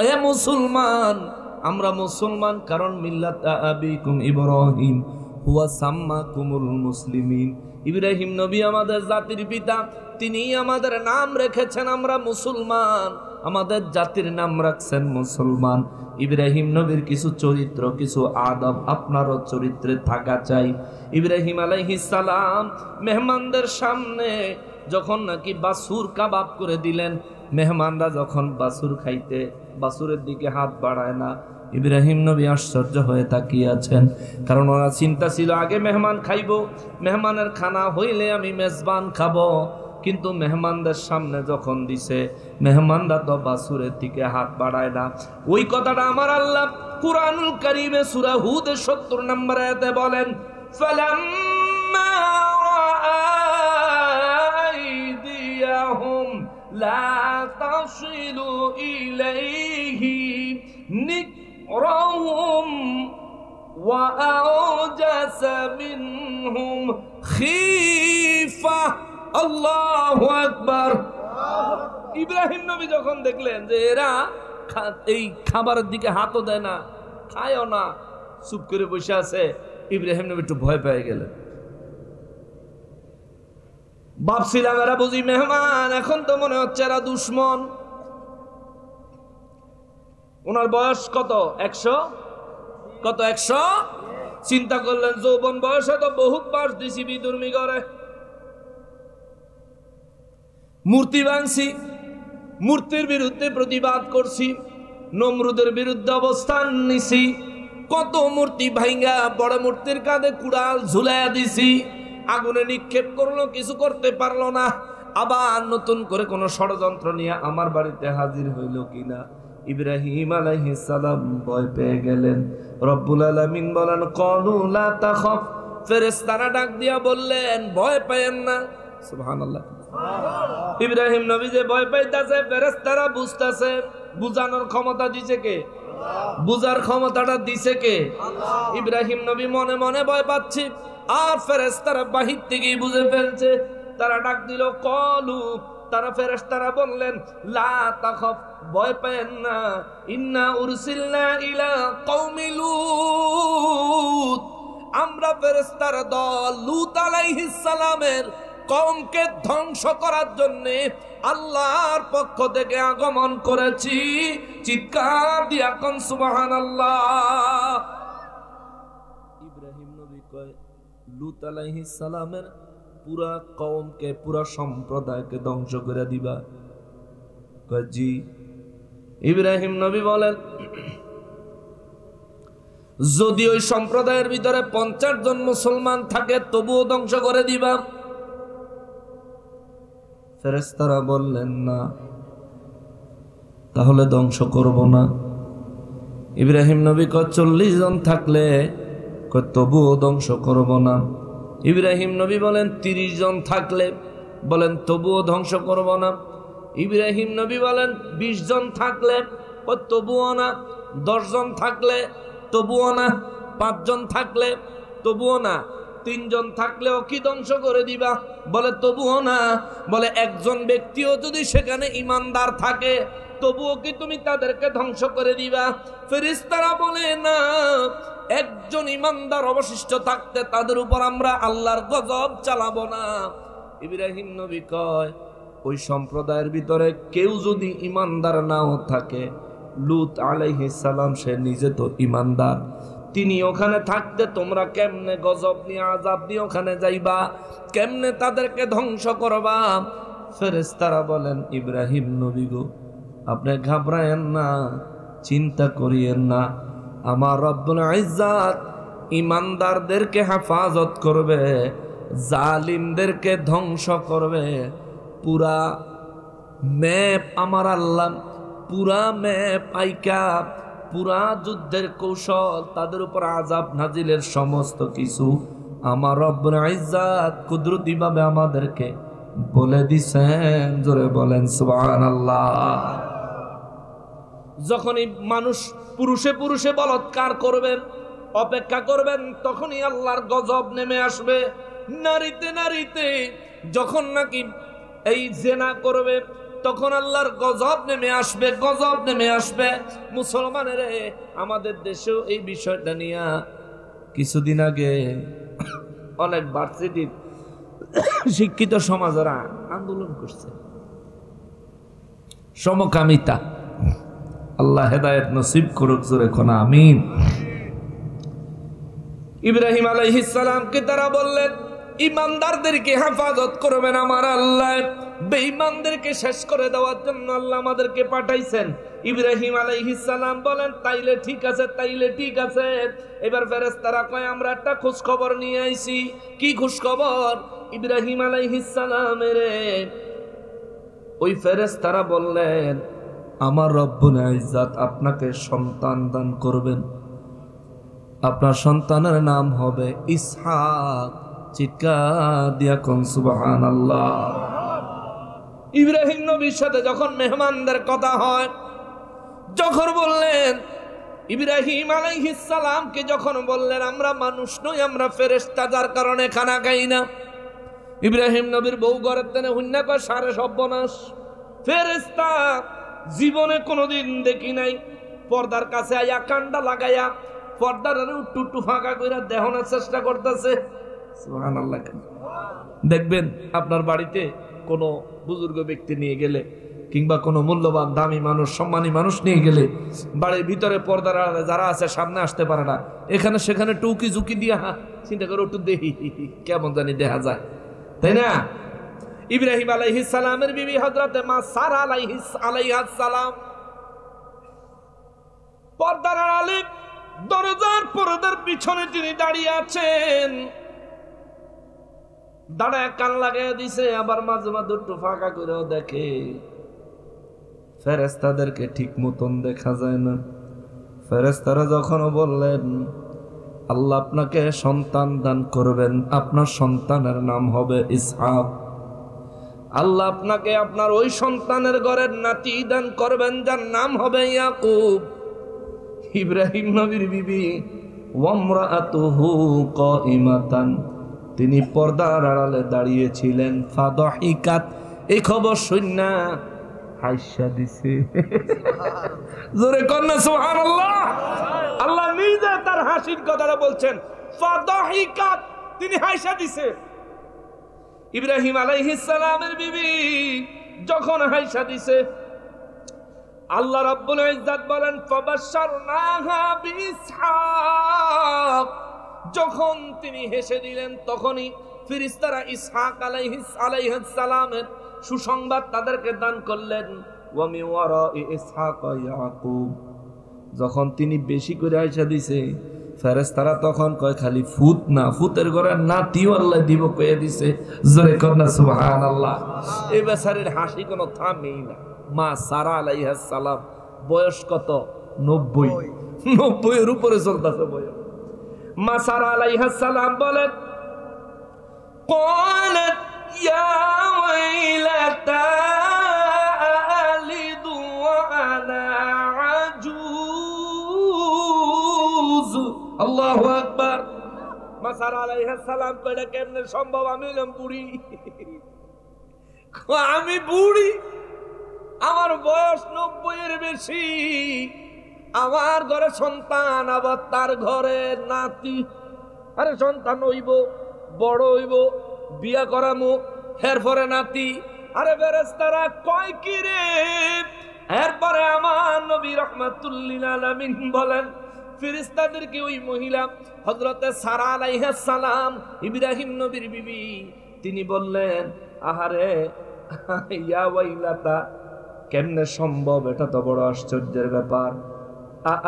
হে মুসলমান, আমরা মুসলমান কারণ মিল্লাত আবিকুম ইব্রাহিম হুয়া সাম্মাকুমুল মুসলিমিন। ইব্রাহিম নবী আমাদের জাতির পিতা, তিনি আমাদের নাম রেখেছেন আমরা মুসলমান, আমাদের জাতির নাম রাখছেন মুসলমান। ইব্রাহিম নবীর কিছু চরিত্র, কিছু আদব আপনারও চরিত্রে থাকা চাই। ইব্রাহিম আলাইহিস সালাম মেহমানদের সামনে যখন নাকি বাসুর কাবাব করে দিলেন, মেহমানরা যখন বাসুর খাইতে বাসুরের দিকে হাত বাড়ায় না, ইব্রাহিম নবী আশ্চর্য হয়ে তাকিয়ে আছেন। কারণ ওরা চিন্তা ছিল আগে মেহমান খাইব, মেহমানের খানা হইলে আমি মেজবান খাবো। কিন্তু মেহমানদের সামনে যখন দিছে, মেহমানরা তো বাসুরের দিকে হাত বাড়ায় না। ওই কথাটা আমার আল্লাহ কুরআনুল কারীমে সূরা হুদের ৭০ নম্বর আয়াতে বলেন, ফালাম্মা আইদিয়াহুম লা তাসিলু ইলাইহি নিকরাহুম ওয়া আওজাসা মিনহুম খীফা। আল্লাহু আকবার। ইব্রাহিম নবী যখন দেখলেন যে এরা এই খাবারের দিকে হাতও দেয় না, খায়ও না, চুপ করে বসে আছে, ইব্রাহিম নবী একটু ভয় পেয়ে গেলেন। ভাবছিলাম এরা বুঝি মেহমান, এখন তো মনে হচ্ছে এরা দুশ্মন। ওনার বয়স কত? 100 কত? 100। চিন্তা করলেন যৌবন বয়সে তো বহুত বাস দিছি বিদুর্মি করে, মূর্তি ভাঙছি, মূর্তির বিরুদ্ধে প্রতিবাদ করছি, নমরুদের বিরুদ্ধে অবস্থান নিছি, কত মূর্তি ভাঙ্গা বড় মূর্তির কাঁধে কুড়াল ঝুলাইয়া দিছি, আগুনে নিক্ষেপ করলো, কিছু করতে পারলো না। আবার নতুন করে কোন ষড়যন্ত্র নিয়ে আমার বাড়িতে হাজির হইল কিনা। ইব্রাহিম আলাইহিস সালাম ভয় পেয়ে গেলেন। রব্বুল আলামিন বলেন, ক্বালু লা তাখাফ, ফেরেশতারা ডাক দিয়া বললেন ভয় পায়েন না। সুবহানাল্লাহ। ইব্রাহিম নবী যে ভয় পাইতাছে, ফেরেশতারা বুঝতাছে। বুঝানোর ক্ষমতা দিছে কে? বুঝার ক্ষমতাটা দিছে কে? ইব্রাহিম নবী মনে মনে ভয় পাচ্ছে, আর ফেরেশতারা বাহির থেকে বুঝে ফেলছে। তারা ডাক দিল ক্বালু, তারা ফেরেশতারা বললেন লা তাখাফ, ভয় পায়েন না, ইন্না উরসিলনা ইলা কওমি লূত, আমরা ফেরেশতার দল লূত আলাইহিস সালামের কওমকে ধ্বংস করার জন্য আল্লাহর পক্ষ থেকে আগমন করেছি। চিৎকার দিয়া কোন সুবহানাল্লাহ। ইব্রাহিম নবী কয় লূত আলাইহিস সালামের পুরা কওমকে, পুরা সম্প্রদায়কে ধ্বংস করে দিবা? কয় জি। ইব্রাহিম নবী বলেন, যদি ওই সম্প্রদায়ের ভিতরে 50 জন মুসলমান থাকে তবুও ধ্বংস করে দিবা? ফেরেশতারা বললেন না, তাহলে ধ্বংস করব না। ইব্রাহিম নবী কয় 40 জন থাকলে? কয় তবুও ধ্বংস করব না। ইব্রাহিম নবী বলেন 30 জন থাকলে? বলেন তবুও ধ্বংস করব না। ইব্রাহিম নবী বলেন 20 জন থাকলে? কয় তবুও না। 10 জন থাকলে? তবুও না। 5 জন থাকলে? তবুও না। 3 জন থাকলেও কি ধ্বংস করে দিবা? বলে তবুও না। বলে একজন ব্যক্তিও যদি সেখানে ইমানদার থাকে তবুও কি তুমি তাদেরকে ধ্বংস করে দিবা? ফেরেশতারা বলে না, একজন ইমানদার অবশিষ্ট থাকতে তাদের উপর আমরা আল্লাহর গজব চালাবো না। ইব্রাহিম নবী কয় ওই সম্প্রদায়ের ভিতরে কেউ যদি ইমানদার নাও থাকে, লূত আলাইহিস সালাম সে নিজে তো ইমানদার, তিনি ওখানে থাকতে তোমরা কেমনে গজব নিয়ে আযাব নিয়ে ওখানে যাইবা? কেমনে তাদেরকে ধ্বংস করবা? ফেরেশতারা বলেন ইব্রাহিম নবী গো, আপনি ঘাবড়ায়েন না, চিন্তা করিয়েন না, আমার রব্বুল ইজ্জাত ইমানদারদেরকে হেফাজত করবে, জালিমদেরকে ধ্বংস করবে। পুরা ম্যাপ আমার আল্লাহ, পুরা ম্যাপ আইকা, পুরা যুদ্ধের কৌশল, তাদের উপর আযাব নাজিলের সমস্ত কিছু আমার রব্বুল ইজ্জাত কুদরতি ভাবে আমাদেরকে বলে দিছেন। জোরে বলেন সুবহানাল্লাহ। যখনই মানুষ পুরুষে পুরুষে বলাৎকার করবেন, অপেক্ষা করবেন, তখনই আল্লাহর গজব নেমে আসবে। নারীতে নারীতে যখন নাকি এই জেনা করবে, তখন আল্লাহর গজব নেমে আসবে, গজব নেমে আসবে। মুসলমানের আমাদের দেশেও এই বিষয়টা নিয়ে কিছুদিন আগে অনেক ভার্সিটির শিক্ষিত সমাজেরা আন্দোলন করছে, সমকামিতা। আল্লাহ হেদায়েত নসিব করুক, জোরে কোনা আমিন। ইব্রাহিম আলাইহিস সালামকে তারা বললেন, ইমানদারদেরকে হেফাজত করবেন আমার আল্লাহ, বেঈমানদেরকে শেষ করে দেওয়ার জন্য আল্লাহ আমাদেরকে পাঠাইছেন। ইব্রাহিম আলাইহিস সালাম বলেন, তাইলে ঠিক আছে, তাইলে ঠিক আছে। এবার ফেরেশতারা কয়, আমরা একটা খোঁজ খবর নিয়ে আইছি। কি খোঁজ খবর? ইব্রাহিম আলাইহিস সালামের ওই ফেরেশতারা বললেন, আমার রব্বুল ইজ্জত আপনাকে সন্তান দান করবেন, আপনার সন্তানের নাম হবে ইসহাক। চিৎকার দিয়া কোন সুবহানাল্লাহ। ইব্রাহিম নবীর সাথে যখন মেহমানদের কথা হয়, যখন বললেন ইব্রাহিম আলাইহিস সালামকে যখন বললেন, আমরা মানুষ নই, আমরা ফেরেশতা, যার কারণে খানা খাই না। ইব্রাহিম নবীর বউ ঘরের তেনে হুন্না কয়, সারে সর্বনাশ, ফেরেশতা জীবনে কোনোদিন দেখি নাই। পর্দার কাছে আইয়া কান্ডা লাগাইয়া পর্দার উট্টু ফাঁকা কইরা দেহনের চেষ্টা করতেছে। সুবহানাল্লাহ। দেখবেন আপনার বাড়িতে কোনো বুজুর্গ ব্যক্তি নিয়ে গেলে, কিংবা কোনো মূল্যবান দামি মানুষ, সম্মানী মানুষ নিয়ে গেলে, বাড়ির ভিতরে পর্দার আড়ালে যারা আছে সামনে আসতে পারে না, এখানে সেখানে টুকি ঝুঁকি দিয়া চিন্তা করে একটু দেখি কেমন জানি দেখা যায়, তাই না? ইব্রাহিম আলাইহিস সালামের বিবি হযরতে মা সারা আলাইহাস সালাম পর্দার আড়ালে দরজার পর্দার পিছনে তিনি দাঁড়িয়ে আছেন। দাঁড়ায় কান লাগাইয়া দিছে, আবার মাঝে মাঝে একটু ফাঁকা করেও দেখে। ফেরেশতাদেরকে ঠিক মতন দেখা যায় না। ফেরেশতারা যখন বললেন, আল্লাহ আপনাকে সন্তান দান করবেন, আপনার সন্তানের নাম হবে ইসহাক, আল্লাহ আপনাকে আপনার ওই সন্তানের ঘরের নাতি দান করবেন, যার নাম হবে ইয়াকুব। ইব্রাহিম নবীর বিবি ওয়ামরাআতুহু কাইমাতান, তিনি পর্দার আড়ালে দাঁড়িয়েছিলেন। ফাদাহিকাত, এই খবর শুননা হাসিয়া দিছে। জোরে কন্যা সুবহানাল্লাহ। আল্লাহ নিজে তার হাসির কথাটা বলছেন, ফাদাহিকাত, তিনি হাসিয়া দিছে। ইব্রাহিম আলাইহিস সালামের বিবি যখন হাসিয়া দিছে, আল্লাহ রাব্বুল ইজ্জত বলেন, ফাবাশশারনাহা বিইসহাক, যখন তিনি হেসে দিলেন, তখনই ফেরেশতারা ইসহাক আলাইহিস সালামের সুসংবাদ তাদেরকে দান করলেন। ওয়া মিন ওয়ারাই ইসহাক ইয়াকুব, যখন তিনি বেশি করে আইসা দিছে, ফেরেশতারা তখন কয়, খালি ফুত না, ফুতের ঘরে নাতিও আল্লাহ দিব কয়ে দিছে। জোরে কন্যা সুবহানাল্লাহ। এই বেচারির হাসি কোনো থামেই না। মা সারা আলাইহাস সালাম বয়স কত? 90 এর উপরে চলতেছে বয়স। মা সারা আলাইহাস সালাম বলেন, قالت يا ويلتى ألد وأنا عجوز। আল্লাহু আকবার। মা সারা আলাইহাস সালাম কইরা, কেমনে সম্ভব, আমি হলাম বুড়ি, আমি বুড়ি, আমার বয়স 90 এর বেশি, আমার ঘরে সন্তান, আবার তার ঘরে নাতি। আরে সন্তান হইব, বড় হইব, বিয়া করামু, এরপরে নাতি। আরে ফেরেশতারা কয় কি রে? এরপরে আমার নবী রাহমাতুল লিল আলামিন বলেন, ফেরেশতাদেরকে ওই মহিলা হযরতে সারা আলাইহিস সালাম, ইব্রাহিম নবীর বিবি, তিনি বললেন, আহারে ইয়া ওয়াইলাতা, কেমনে সম্ভব, এটা তো বড় আশ্চর্যের ব্যাপার।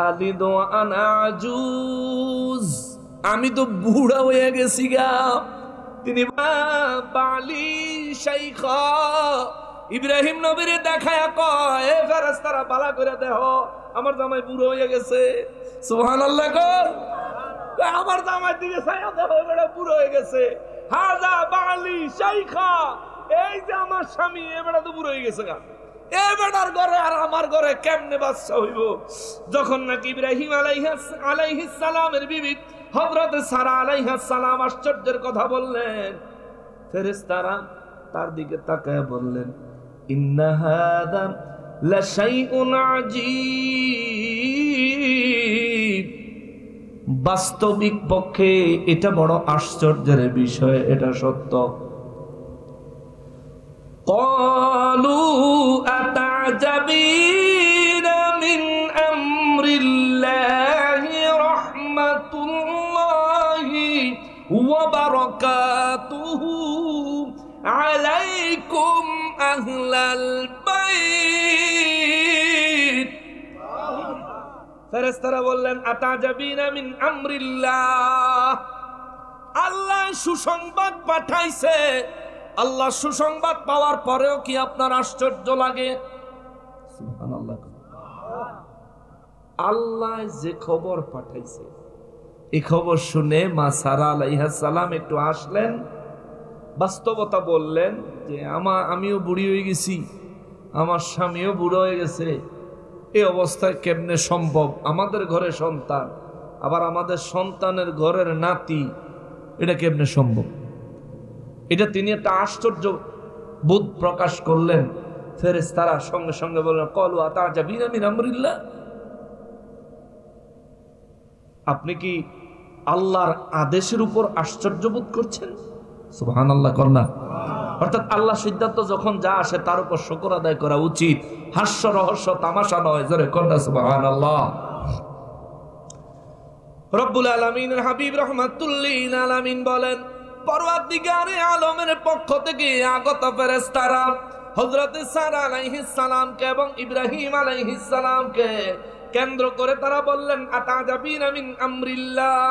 আলিদু আনা আজুজ, আমি তো বুড়া হয়ে গেছি গা। তিনি বালি শাইখা, ইব্রাহিম নবীর দেখায়া কয়, এ ফেরেশতারা বালা করে দেহ, আমার জামাই বুড়ো হয়ে গেছে। সুবহানাল্লাহ। আমার জামাই দিকে ছায়া দেহ, এবারে বুড়ো হয়ে গেছে। হাজা বালি শাইখা, এই যে আমার স্বামী, এবারে তো বুড়ো হয়ে গেছে গা। এ বেটার ঘরে আর আমার ঘরে কেমনে বাচ্চা হইব? যখন নাকি ইব্রাহিম আলাইহিস সালামের বিবি হযরত সারা আলাইহিস সালাম আশ্চর্যের কথা বললেন, ফেরেশতারা তার দিকে তাকায় বললেন, ইন্না হাযা লাশাইউন আজীব, বাস্তবিক পক্ষে এটা বড় আশ্চর্যের বিষয়, এটা সত্য। ক্বালু আতা'জাবিনা মিন আমরিল্লাহি রাহমাতুল্লাহি ওয়া বারাকাতুহু আলাইকুম আহলাল বাইত। ফেরেশতারা বললেন, আতা'জাবিনা মিন আমরিল্লাহ, আল্লাহ সুসংবাদ পাঠাইছে। আল্লাহ সুসংবাদ পাওয়ার পরেও কি আপনার আশ্চর্য লাগে? সুবহানাল্লাহ। আল্লাহ যে খবর পাঠাইছে, এই খবর শুনে মা সারা আলাইহিস সালাম একটু আসলেন, বাস্তবতা বললেন যে আমিও বুড়ি হয়ে গেছি, আমার স্বামীও বুড়ো হয়ে গেছে, এই অবস্থায় কেমনে সম্ভব? আমাদের ঘরে সন্তান, আবার আমাদের সন্তানের ঘরের নাতি, এটা কেমনে সম্ভব? এটা তিনি একটা আশ্চর্য বোধ প্রকাশ করলেন। ফেরেশতারা সঙ্গে সঙ্গে বললেন, ক্বালু আতা'জাবিনা মিন আমরিল্লাহ, আপনি কি আল্লাহর আদেশের উপর আশ্চর্য বোধ করছেন? সুবহানাল্লাহ করনা। অর্থাৎ আল্লাহ সিদ্ধান্ত যখন যা আসে তার উপর শুকর আদায় করা উচিত, হাস্য রহস্য তামাশা নয়। জোরে করনা সুবহানাল্লাহ। রব্বুল আলামিনের হাবিব রাহমাতুল লিল আলামিন বলেন, পরওয়ারদিগারে আলমের পক্ষ থেকে আগত ফেরেশতারা হযরত সারা আলাইহিস সালামকে এবং ইব্রাহিম আলাইহিস সালামকে কেন্দ্র করে তারা বললেন, আতা'জাবিনা মিন আমরিল্লাহ,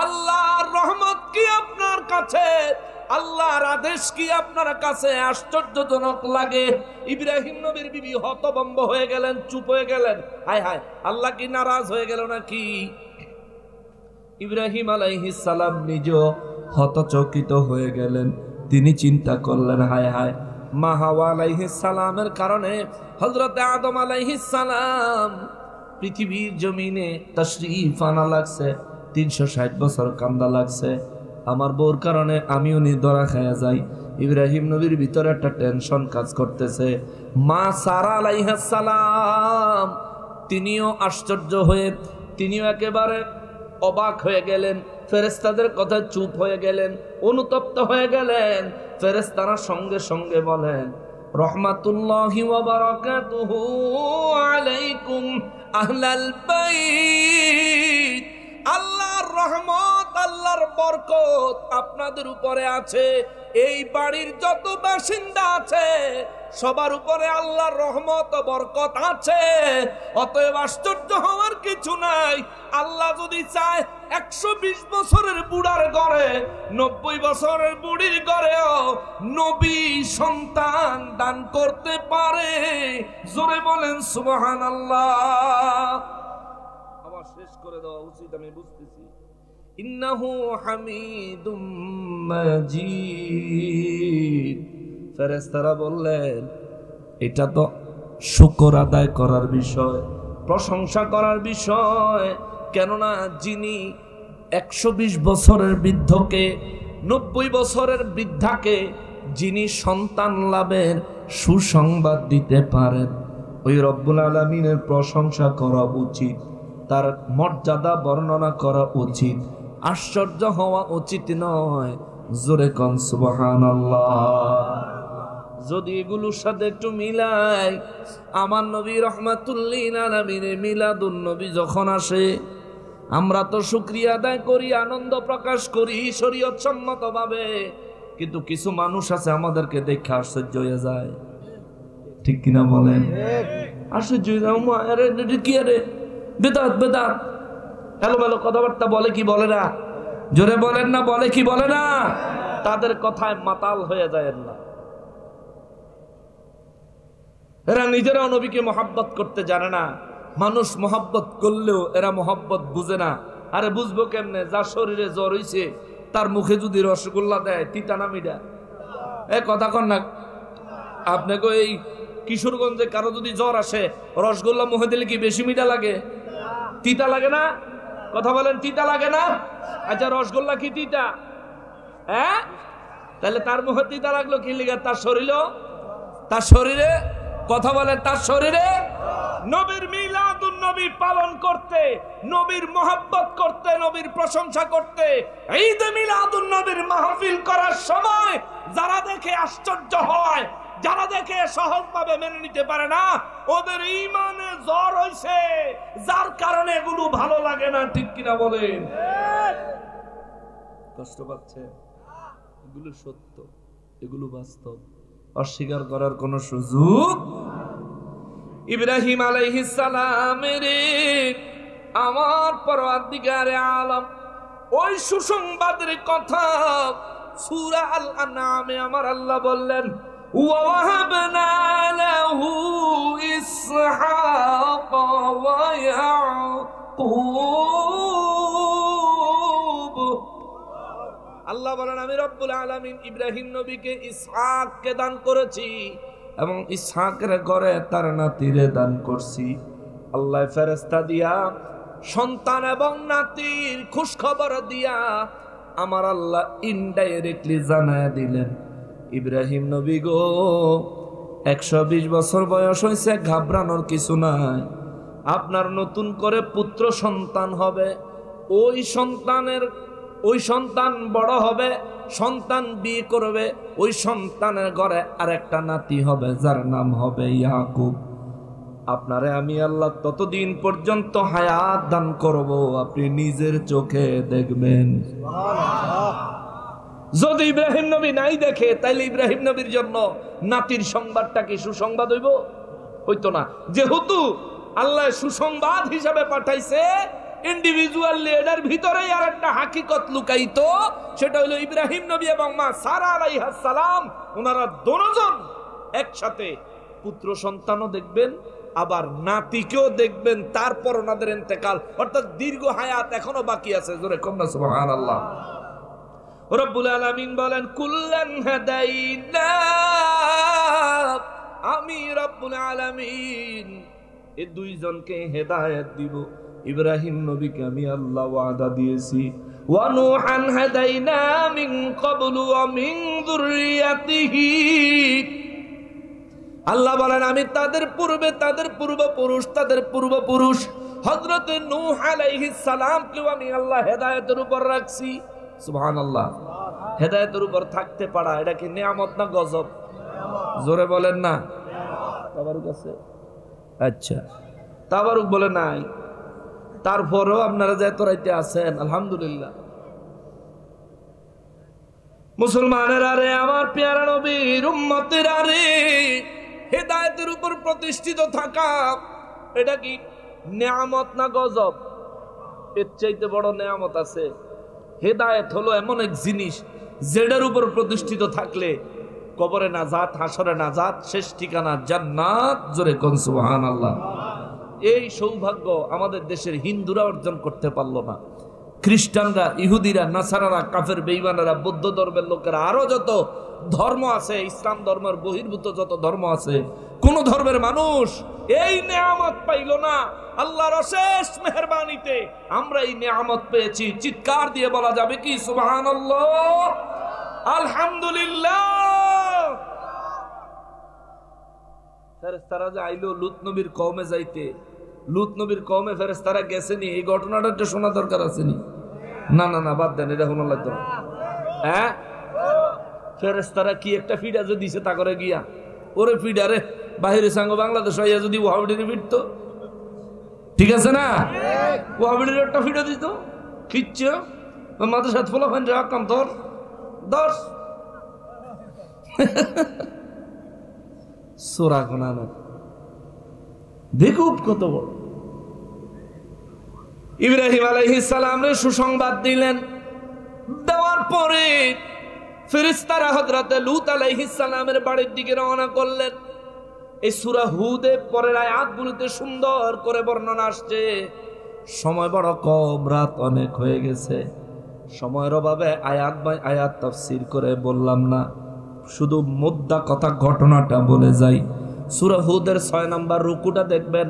আল্লাহর রহমত কি আপনার কাছে, আল্লাহর আদেশ কি আপনার কাছে আশ্চর্যজনক লাগে? ইব্রাহিম নবীর বিবি হতভম্ব হয়ে গেলেন, চুপ হয়ে গেলেন। হায় হায়, আল্লাহ কি নারাজ হয়ে গেল নাকি? ইব্রাহিম আলাইহিস সালাম নিজেও হতচকিত হয়ে গেলেন। তিনি চিন্তা করলেন, হায় হায়, মা হাওয়া আলাইহিস সালামের কারণে হযরত আদম আলাইহিস সালাম পৃথিবীর জমিনে তাশরীফ আনা লাগছে, 360 বছর কান্দা লাগছে। আমার বউর কারণে আমিও নিদরা খায়া যাই। ইব্রাহিম নবীর ভিতরে একটা টেনশন কাজ করতেছে। মা সারা আলাইহিস সালাম তিনিও আশ্চর্য হয়ে, তিনিও একেবারে অবাক হয়ে গেলেন। ফেরেশতাদের কথা চুপ হয়ে গেলেন, অনুতপ্ত হয়ে গেলেন। ফেরেশতারা সঙ্গে সঙ্গে বলেন, রহমাতুল্লাহি ওয়া বারাকাতুহু আলাইকুম আহলাল বাইত, আল্লাহর রহমত, আল্লাহর বরকত আপনাদের উপরে আছে। এই বাড়ির যত বাসিন্দা আছে সবার উপরে আল্লাহর রহমত ও বরকত আছে। অতএব আশ্চর্য হওয়ার কিছু নাই। আল্লাহ যদি চায় 120 বছরের বুড়ার ঘরে, 90 বছরের বুড়ির ঘরেও নবী সন্তান দান করতে পারে। জোরে বলেন সুবহানাল্লাহ। আবার শেষ করে দেওয়া উচিত, আমি বুঝতেছি। ইন্নাহু হামিদুম মাজিদ। ফেরেশতারা বললেন, এটা তো শুকর আদায় করার বিষয়, প্রশংসা করার বিষয়। কেননা যিনি 120 বছরের বৃদ্ধকে, 90 বছরের বৃদ্ধাকে যিনি সন্তান লাভের সুসংবাদ দিতে পারেন, ওই রব্বুল আলামিনের প্রশংসা করা উচিত, তার মর্যাদা বর্ণনা করা উচিত, আশ্চর্য হওয়া উচিত নয়। জোরে কোন সুবহানাল্লাহ। যদি এগুলোর সাথে একটু মিলাই, আমার নবী রাহমাতুল লিল আলামিনের মিলাদুন নবী যখন আসে, আমরা তো শুকরিয়া আদায় করি, আনন্দ প্রকাশ করি শরীয়ত সম্মতভাবে, কিন্তু কিছু মানুষ আছে আমাদেরকে দেখে আশ্চর্য হয়ে যায়। ঠিক কিনা বলেন? আশ্চর্য হয়ে যায়, আরে কি, আরে বেদাত বেদাত, এলোমেলো কথাবার্তা বলে কি বলে না? জোরে বলেন না, বলে কি বলে না? তাদের কথায় মাতাল হয়ে যায় না। এরা নিজেরাও নবীকে মহব্বত করতে জানে না। মানুষ মহব্বত করলেও এরা মহব্বত বুঝে না। আরে বুঝবো কেমনে? যার শরীরে জ্বর হইছে তার মুখে যদি রসগোল্লা দেয়, তিতা না মিডা? এ কথা কন না। আপনাকে এই কিশোরগঞ্জে কারো যদি জ্বর আসে রসগোল্লা মুখে দিলে কি বেশি মিঠা লাগে? তিতা লাগে না? কথা বলেন, তিতা লাগে না? আচ্ছা, রসগোল্লা কি তিতা? হ্যাঁ, তাহলে তার মুখে তিতা লাগলো কি লিগা? তার শরীরে কথা বলেন, তার শরীরে নবীর মিলাদুন নবী পালন করতে, নবীর মোহাব্বত করতে, নবীর প্রশংসা করতে, ঈদ মিলাদুন নবীর মাহফিল করার সময় যারা দেখে আশ্চর্য হয়, যারা দেখে সহজভাবে মেনে নিতে পারে না, ওদের ঈমানে জ্বর হইছে, যার কারণে এগুলো ভালো লাগে না। ঠিক কিনা বলেন? কষ্ট পাচ্ছে? এগুলো সত্য, এগুলো বাস্তব, অস্বীকার করার কোনো সুযোগ। ইব্রাহিম আলাইহিস সালামের আমার পরওয়ারদিগারে আলম ওই সুসংবাদের কথা সূরা আল আনআমে আমার আল্লাহ বললেন, ওয়া ওয়াহাবনা লাহু ইসহাক ওয়া ইয়াকুব। আল্লাহ বলেন, আমি রব্বুল আলামিন ইব্রাহিম নবীকে ইসহাককে দান করেছি এবং ইসহাকের ঘরে তার নাতিরে দান করছি। আল্লাহ ফেরেশতা দিয়া সন্তান এবং নাতির খুশ খবর দিয়া আমার আল্লাহ ইনডাইরেক্টলি জানায় দিলেন, ইব্রাহিম নবী গো, 120 বছর বয়স হয়েছে, ঘাবড়ানোর কিছু নাই। আপনার নতুন করে পুত্র সন্তান হবে। ওই সন্তান বড় হবে, সন্তান বিয়ে করবে, ওই সন্তানের ঘরে আরেকটা নাতি হবে, যার নাম হবে ইয়াকুব। আপনারে আমি আল্লাহ ততদিন পর্যন্ত হায়াত দান করব, আপনি নিজের চোখে দেখবেন। যদি ইব্রাহিম নবী নাই দেখে, তাইলে ইব্রাহিম নবীর জন্য নাতির সংবাদটা কি সুসংবাদ হইতো না? যেহেতু আল্লাহ সুসংবাদ হিসাবে পাঠাইছে, ইন্ডিভিজুয়ালি এটার ভিতরেই আর একটা হাকিকত লুকাইতো, সেটা হলো ইব্রাহিম নবী এবং মা সারা আলাইহিস সালাম, ওনারা দুজন একসাথে পুত্র সন্তানও দেখবেন, আবার নাতিকেও দেখবেন, তারপর ওনাদের ইন্তেকাল, অর্থাৎ দীর্ঘ হায়াত এখনো বাকি আছে। জোরে কন্যা সুবহানাল্লাহ। রব্বুল আলামিন বলেন, কুল্লান হাদাইনা, আমি রব্বুল আলামিন এই দুইজনকে হেদায়েত দিব। ইব্রাহিম নবীকে আমি আল্লাহ ওয়াদা দিয়েছি, ওয়া নূহান হাদাইনা মিন ক্বাবলু ওয়া মিন যুররিয়াতিহি। আল্লাহ বলেন, আমি তাদের পূর্বে তাদের পূর্বপুরুষ হযরত নূহ আলাইহিস সালামকে আমি আল্লাহ হেদায়েতের উপর রাখছি। সুবহানাল্লাহ। হেদায়েতের উপর থাকতে পারা এটা কি নিয়ামত না গজব? জোরে বলেন না। তাবারুক আছে? আচ্ছা, তাবারুক বলে নাই, তারপরেও আপনারা যে তোরাইতে আছেন, আলহামদুলিল্লাহ। মুসলমানেরা রে, আমার পেয়ারা নবীর উম্মতেরা রে, হেদায়েতের উপর প্রতিষ্ঠিত থাকা এটা কি নিয়ামত না গজব? এর চাইতে বড় নিয়ামত আছে? হেদায়েত হলো এমন এক জিনিস যেটার উপর প্রতিষ্ঠিত থাকলে কবরে নাজাত, হাসরে নাজাত, শেষ ঠিকানা জান্নাত। জোরে কোন সুবহানাল্লাহ। এই সৌভাগ্য আমাদের দেশের হিন্দুরা অর্জন করতে পারলো না। খ্রিস্টানরা, ইহুদিরা, নাসারারা, কাফের বেঈমানেরা, বৌদ্ধ ধর্মের লোকেরা, আরো যত ধর্ম আছে, ইসলাম ধর্মের বহির্ভূত যত ধর্ম আছে, কোন ধর্মের মানুষ এই নিয়ামত পাইল না। আল্লাহর অশেষ মেহেরবানিতে আমরা এই নিয়ামত পেয়েছি। চিৎকার দিয়ে বলা যাবে কি সুবহানাল্লাহ, আলহামদুলিল্লাহ। ফেরেশতারা যে আইলো লূত নবীর কওমে যাইতে, লূত নবীর কওমে ফেরেশতারা গেছেনি, এই ঘটনাটা একটু শোনা দরকার আছেনি? না না না, বাদ দেন, এটা শোনা লাগতো না। হ্যাঁ, ফেরেশতারা কি একটা ফিডা যে দিছে তা করে গিয়া, ওরে ফিডারে বাহিরে সাঙ্গ বাংলাদেশ হইয়া যদি ওয়াহাবিডি ফিরত, ঠিক আছে না? ওয়াহাবিডির একটা ফিডা দিত, খিচ্ছ মাদের সাথে ফলো ফাইন রাখতাম তোর 10 সোরা কোনা না। দেখুন কত বড়। ইব্রাহিম আলাইহিস সালামের সুসংবাদ দিলেন, দেওয়ার পরে ফেরেশতারা হযরত লূত আলাইহিস সালামের বাড়ির দিকে রওনা করলেন। এই সূরা হুদে পরের আয়াতগুলোতে সুন্দর করে বর্ণনা আসছে। সময় বড় কম, রাত অনেক হয়ে গেছে, সময়ের অভাবে আয়াত বাই আয়াত তাফসীর করে বললাম না, শুধু মুদ্দা কথা ঘটনাটা বলে যাই। সূরা হুদের 6 নম্বর রুকুটা দেখবেন,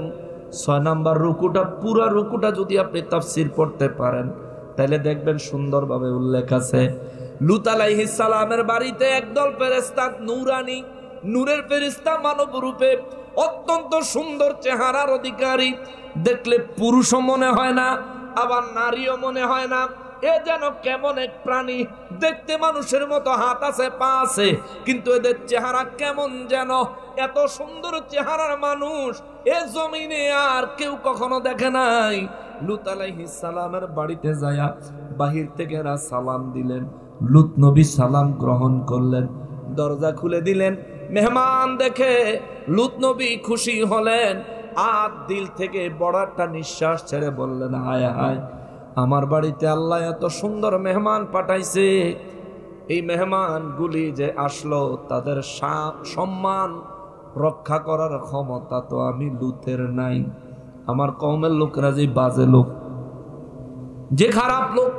6 নম্বর রুকুটা পুরা রুকুটা যদি আপনি তাফসীর পড়তে পারেন তাহলে দেখবেন সুন্দরভাবে উল্লেখ আছে লূত আলাইহিস সালামের বাড়িতে একদল ফেরেশতা নূরানী, নূরের ফেরেশতা মানব রূপে, অত্যন্ত সুন্দর চেহারার অধিকারী, দেখলে পুরুষও মনে হয় না আবার নারীও মনে হয় না, এ যেন কেমন এক প্রাণী, দেখতে মানুষের মতো হাত আছে পা আছে, কিন্তু এদের চেহারা কেমন যেন, এত সুন্দর চেহারার মানুষ এ জমিনে আর কেউ কখনো দেখে নাই। লূত আলাইহিস সালামের বাড়িতে যায়া বাহির থেকে এরা সালাম দিলেন, লূত নবী সালাম গ্রহণ করলেন, দরজা খুলে দিলেন, মেহমান দেখে লূত নবী খুশি হলেন, আর দিল থেকে বড় একটা নিঃশ্বাস ছেড়ে বললেন, হায় হায়, আমার বাড়িতে আল্লাহ এত সুন্দর মেহমান পাঠাইছে, এই মেহমানগুলি যে আসলো তাদের সম্মান রক্ষা করার ক্ষমতা তো আমি লূতের নাই। আমার কওমের লোকেরা যে বাজে লোক, যে খারাপ লোক,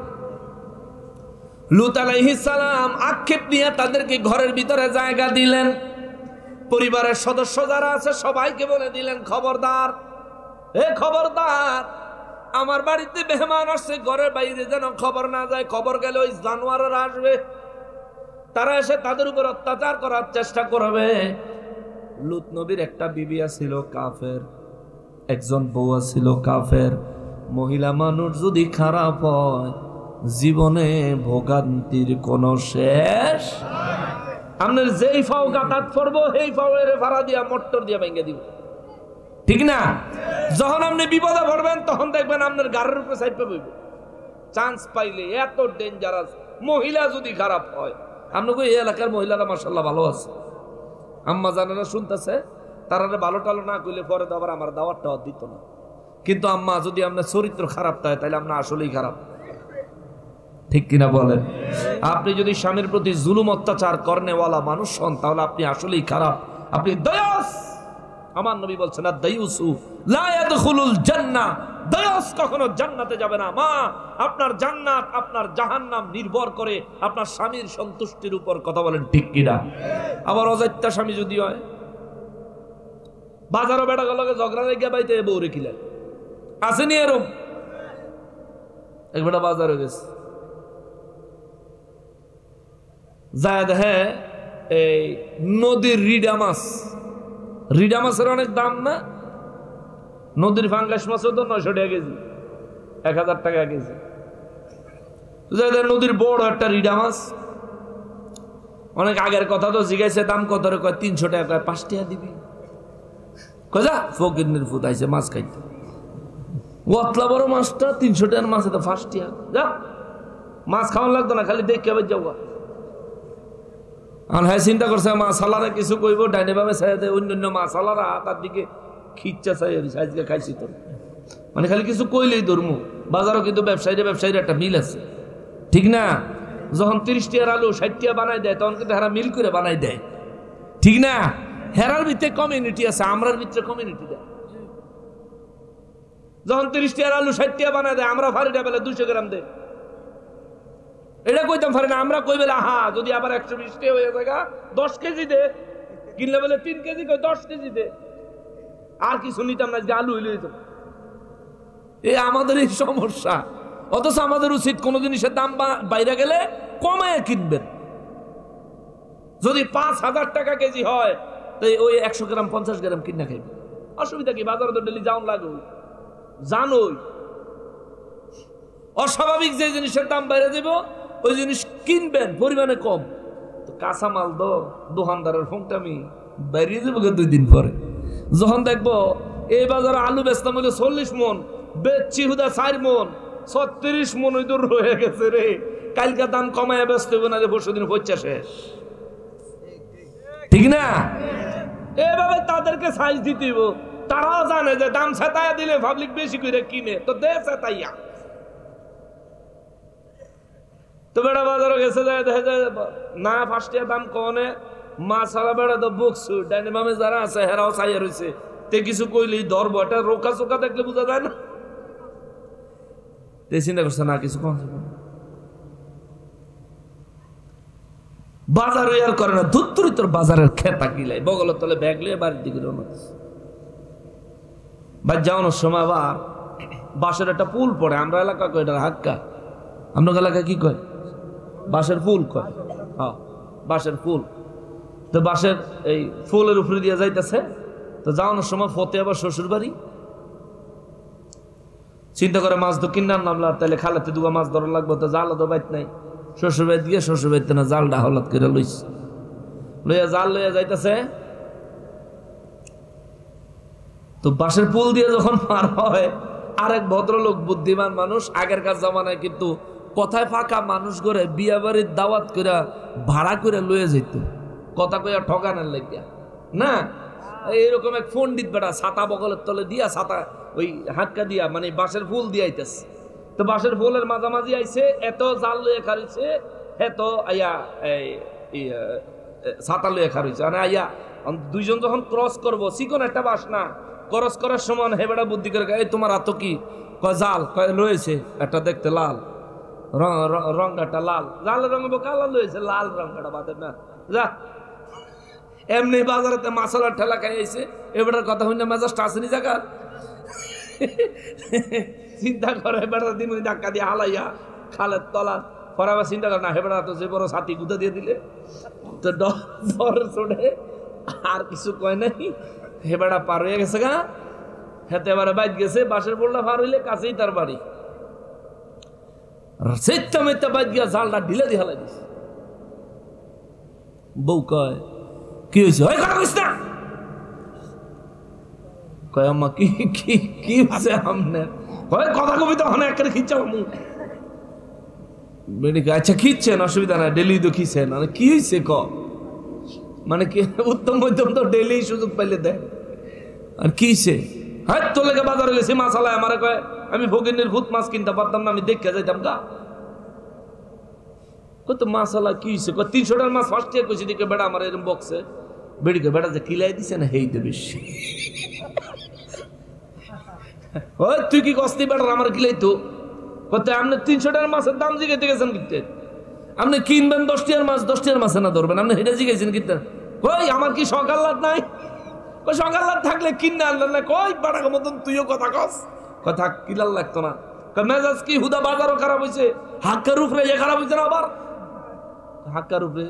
লূত আলাইহিস সালাম আক্ষেপ নিয়ে তাদেরকে ঘরের ভিতরে জায়গা দিলেন, পরিবারের সদস্য যারা আছে সবাইকে বলে দিলেন, খবরদার, খবরদার, আমার বাড়িতে মেহমান আসছে, ঘরের বাইরে যেন খবর না যায়, খবর গেলে ওই জানোয়াররা আসবে, তারা এসে তাদের উপর অত্যাচার করার চেষ্টা করবে। লূত নবীর একটা বিবি ছিল কাফের, একজন বউ ছিল কাফের। মহিলা মানুষ যদি খারাপ হয় জীবনে ভোগান্তির কোনো শেষ। আপনার যেই ফাও গাতাত পড়বো সেই ফাও এর ভাড়া দিয়া মোটর দিয়া ভেঙে দিব, ঠিক না? যখন আপনি বিপদে পড়বেন তখন দেখবেন আপনার গাড়ির উপরে সাইড পাইব, চান্স পাইলে। এত ডেঞ্জারাস মহিলা যদি খারাপ হয়। আপনাকে এই এলাকার মহিলারা মাশাআল্লাহ ভালো আছে, আম্মা জানেনা শুনতেছে, তারা ভালো টালো না করলে পরে তো আবার আমার দাওয়াতটা দিত না। কিন্তু আম্মা যদি আপনার চরিত্র খারাপ থাকে তাহলে আপনার আসলেই খারাপ, ঠিক কিনা বলেন? আপনি যদি স্বামীর প্রতি জুলুম অত্যাচার করনেওয়ালা মানুষ হন তাহলে আপনি আসলেই খারাপ, আপনি দয়াস। আমার নবী বলছেন, দায়ুসু লা ইয়াদখুলুল জান্নাহ, দয়াস কখনো জান্নাতে যাবে না। মা, আপনার জান্নাত আপনার জাহান্নাম নির্ভর করে আপনার স্বামীর সন্তুষ্টির উপর। কথা বলেন ঠিক কিনা? আবার অজাত্যা স্বামী যদি হয়, বাজারও বেটা গেলে ঝগড়া লেগে বাইতে বউ রেখিলেন, আসেনি এরম? এক বেটা বাজারে গেছে, যায় দেখে এই নদীর রিডা মাছ, রিডা মাছের অনেক দাম না? নদীর ফাঙ্গাস মাছও তো 900 টাকা কেজি, 1000 টাকা কেজি। নদীর বড় একটা রিডা মাছ, অনেক আগের কথা তো জিজ্ঞাসা, দাম কত রে? কয় 300 টাকা। কয় 5 টাকা দিবি? কজা ফকিরনির ফুট আইছে মাছ খাইতে, ওতলা বড় মাছটা 300 টাকার মাছ, তো 5 টাকা। যা মাছ খাওয়া লাগতো না, খালি দেখে আবার যাওয়া। আর হ্যাঁ, চিন্তা করছে মাছালারা কিছু কইব, ডাইনে বামে চাই দেয়, অন্যান্য মাছালারা তার দিকে খিচ্ছা চাই, আজকে খাইছি তোর, মানে খালি কিছু কইলেই ধর্ম। বাজারও কিন্তু ব্যবসায়ীর একটা মিল আছে, ঠিক না? যখন 30 টাকার আলু 60 টাকা বানাই দেয় তখন কিন্তু হেরা মিল করে বানাই দেয়, ঠিক না? হেরার ভিতরে কমিউনিটি আছে, আমরার ভিতরে কমিউনিটি দেয়। যখন 30 টাকার আলু 60 টাকা বানাই দেয়, আমরা ফারিটা বেলা 200 গ্রাম দেয়। এটা কইতাম পারি না, আমরা কই বেলা হা যদি আবার 120 টাকা হয়ে যায় 10 কেজি দে, কিনলে বলে 3 কেজি, কই 10 কেজি দে, আর কিছু নিতাম না, যে আলু হইলে হইতো। এই আমাদের এই সমস্যা। অথচ আমাদের উচিত কোন জিনিসের দাম বাইরে গেলে কমায় কিনবেন। যদি 5000 টাকা কেজি হয় তাই ওই 100 গ্রাম 50 গ্রাম কিনা খাইবে, অসুবিধা কি? বাজারে তো ডেলি যাওন লাগো, জানোই। অস্বাভাবিক যে জিনিসের দাম বাইরে যাব ওই জিনিস কিনবেন পরিমাণে কম। তো কাঁচা মাল দো দোকানদারের ফোনটামি বাইরে যাবো 2 দিন পরে। যখন দেখবো এই বাজারে আলু বেচতাম হইলে 40 মন, বেচছি হুদা 4 মন, 36 মন ওই দূর রয়ে গেছে রে। কালকে দাম কমায় ব্যস্ত হইব না যে পরশু দিন হচ্ছে শেষ, ঠিক না? এভাবে তাদেরকে সাইজ দিতে হইব। তারাও জানে যে দাম ছাতায়া দিলে পাবলিক বেশি করে কিনে, তো দে ছাতাইয়া। তো বেড়া বাজারে গেছে যায় দেখা যায় না 5 টাকা দাম কনে, মাছালা বেড়া তো বকছু, ডাইনে বামে যারা আছে হেরাও চাইয়া রয়েছে, তে কিছু কইলেই ধরবো। এটা রোকা চোকা দেখলে বোঝা যায় না? তে চিন্তা করছে না কিছু কম। বাজার আর করে না, ধুত্তুরি তোর বাজারের খেতা কিলাই বগলের তলে ব্যাগ লিয়ে বাড়ির দিকে রওনা ভাই। যাওয়ানোর সময় আবার বাঁশের একটা পুল পড়ে, আমরা এলাকা কয় এটা হাক্কা, আপনার এলাকায় কি কয়? বাঁশের ফুল কয়। হ্যাঁ, বাঁশের ফুল। তো বাঁশের এই ফুলের উপরে দিয়ে যাইতেছে, তো যাওয়ানোর সময় ফতে আবার শ্বশুর বাড়ি, চিন্তা করে মাছ তো কিনার নামলা, তাহলে খালাতে দুগা মাছ ধরা লাগবে, তো জালও তো বাইত নাই, শ্বশুর বাড়ি দিয়ে শ্বশুর বাড়িতে না জালটা হলাত করে লইছে, লইয়া জাল লইয়া যাইতেছে। তো বাঁশের পুল দিয়ে যখন পার হয়, আরেক ভদ্রলোক বুদ্ধিমান মানুষ, আগেরকার জামানায় কিন্তু কথায় ফাঁকা মানুষ করে বিয়া বাড়ির দাওয়াত করে ভাড়া করে লয়ে যেত, কথা কইয়া ঠকানোর লাগিয়া না। এইরকম এক পণ্ডিত বেটা ছাতা বগলের তলে দিয়া, ছাতা ওই হাতকা দিয়া মানে বাঁশের ফুল দিয়ে আইতেছে। তো বাঁশের ফুলের মাঝামাঝি আইছে, এত জাল লইয়া খারিছে, এত আইয়া ছাতা লইয়া খারিছে, মানে আইয়া দুইজন যখন ক্রস করবো, চিকন একটা বাস না, ক্রস করার সময় হে বেটা বুদ্ধি করে, এই তোমার হাত কি? কয় জাল। কয় লয়েছে একটা দেখতে লাল রংটা লাল, জালের রঙ কালা লয়েছে, লাল রংটা বাদের না যা। এমনি বাজারেতে মাছলার ঠেলা খাইছে, এবারের কথা হইনা মেজাজটা আসেনি জায়গা। চিন্তা করে বেড়া দিন ধাক্কা দিয়ে হালাইয়া খালের তলা পরাবার চিন্তা করে না, হেবেড়া তো যে বড় ছাতি গুঁতা দিয়ে দিলে তো ডর চড়ে আর কিছু কয় নাই, হেবেড়া পার হয়ে গেছে গা। হেতে এবারে বাইত গেছে, বাঁশের পোলটা পার হইলে কাছেই তার বাড়ি, সেটা মেতে বাইত গিয়া জালটা ঢিলে দিয়ে হালাই দিছে। বউ কয় কি হয়েছে? ওই কথা কইস না। কয় আম্মা কি কি কি হয়েছে? আমনে কয় কথা কবি তো অনেক করে খিচাও মুখ বেড়ি। আচ্ছা খিচ্ছেন, অসুবিধা নাই, ডেলি তো খিচ্ছেন, মানে কি হয়েছে ক? মানে কি উত্তম মধ্যম তো ডেলি সুযোগ পাইলে দেয়। আর কি হয়েছে? হ্যাঁ তোর লেগে বাজারে গেছি, মাছ আলায় আমারে কয় আমি ভগিনীর ভূত মাছ কিনতে পারতাম না, আমি দেখে যাইতাম গা। কত মাছ আলা কি হয়েছে? 300 টাকার মাছ ফার্স্ট ইয়ার কইছি, দিকে বেড়া আমার এরকম বক্সে বেড়িকে বেড়া যে কিলাই দিছে না, হেই দে বেশি। ওই তুই কি কস্তি বেড়া আমার কিলাই তো কত? আপনি 300 টাকার মাছের দাম জিগাইতে গেছেন কিনতে, আপনি কিনবেন 10 টাকার মাছ, 10 টাকার মাছে না ধরবেন, আপনি হেঁটে জিগাইছেন কিনতে। কই আমার কি সকাল লাভ নাই? কই সকাল লাভ থাকলে কিনে আনলেন না? কই বাড়ার মতন তুইও কথা কস, কথা কিলার লাগতো না। মেজাজ কি হুদা বাজারও খারাপ হয়েছে, হাক্কার উপরে খারাপ হয়েছে না আবার? হাক্কার উপরে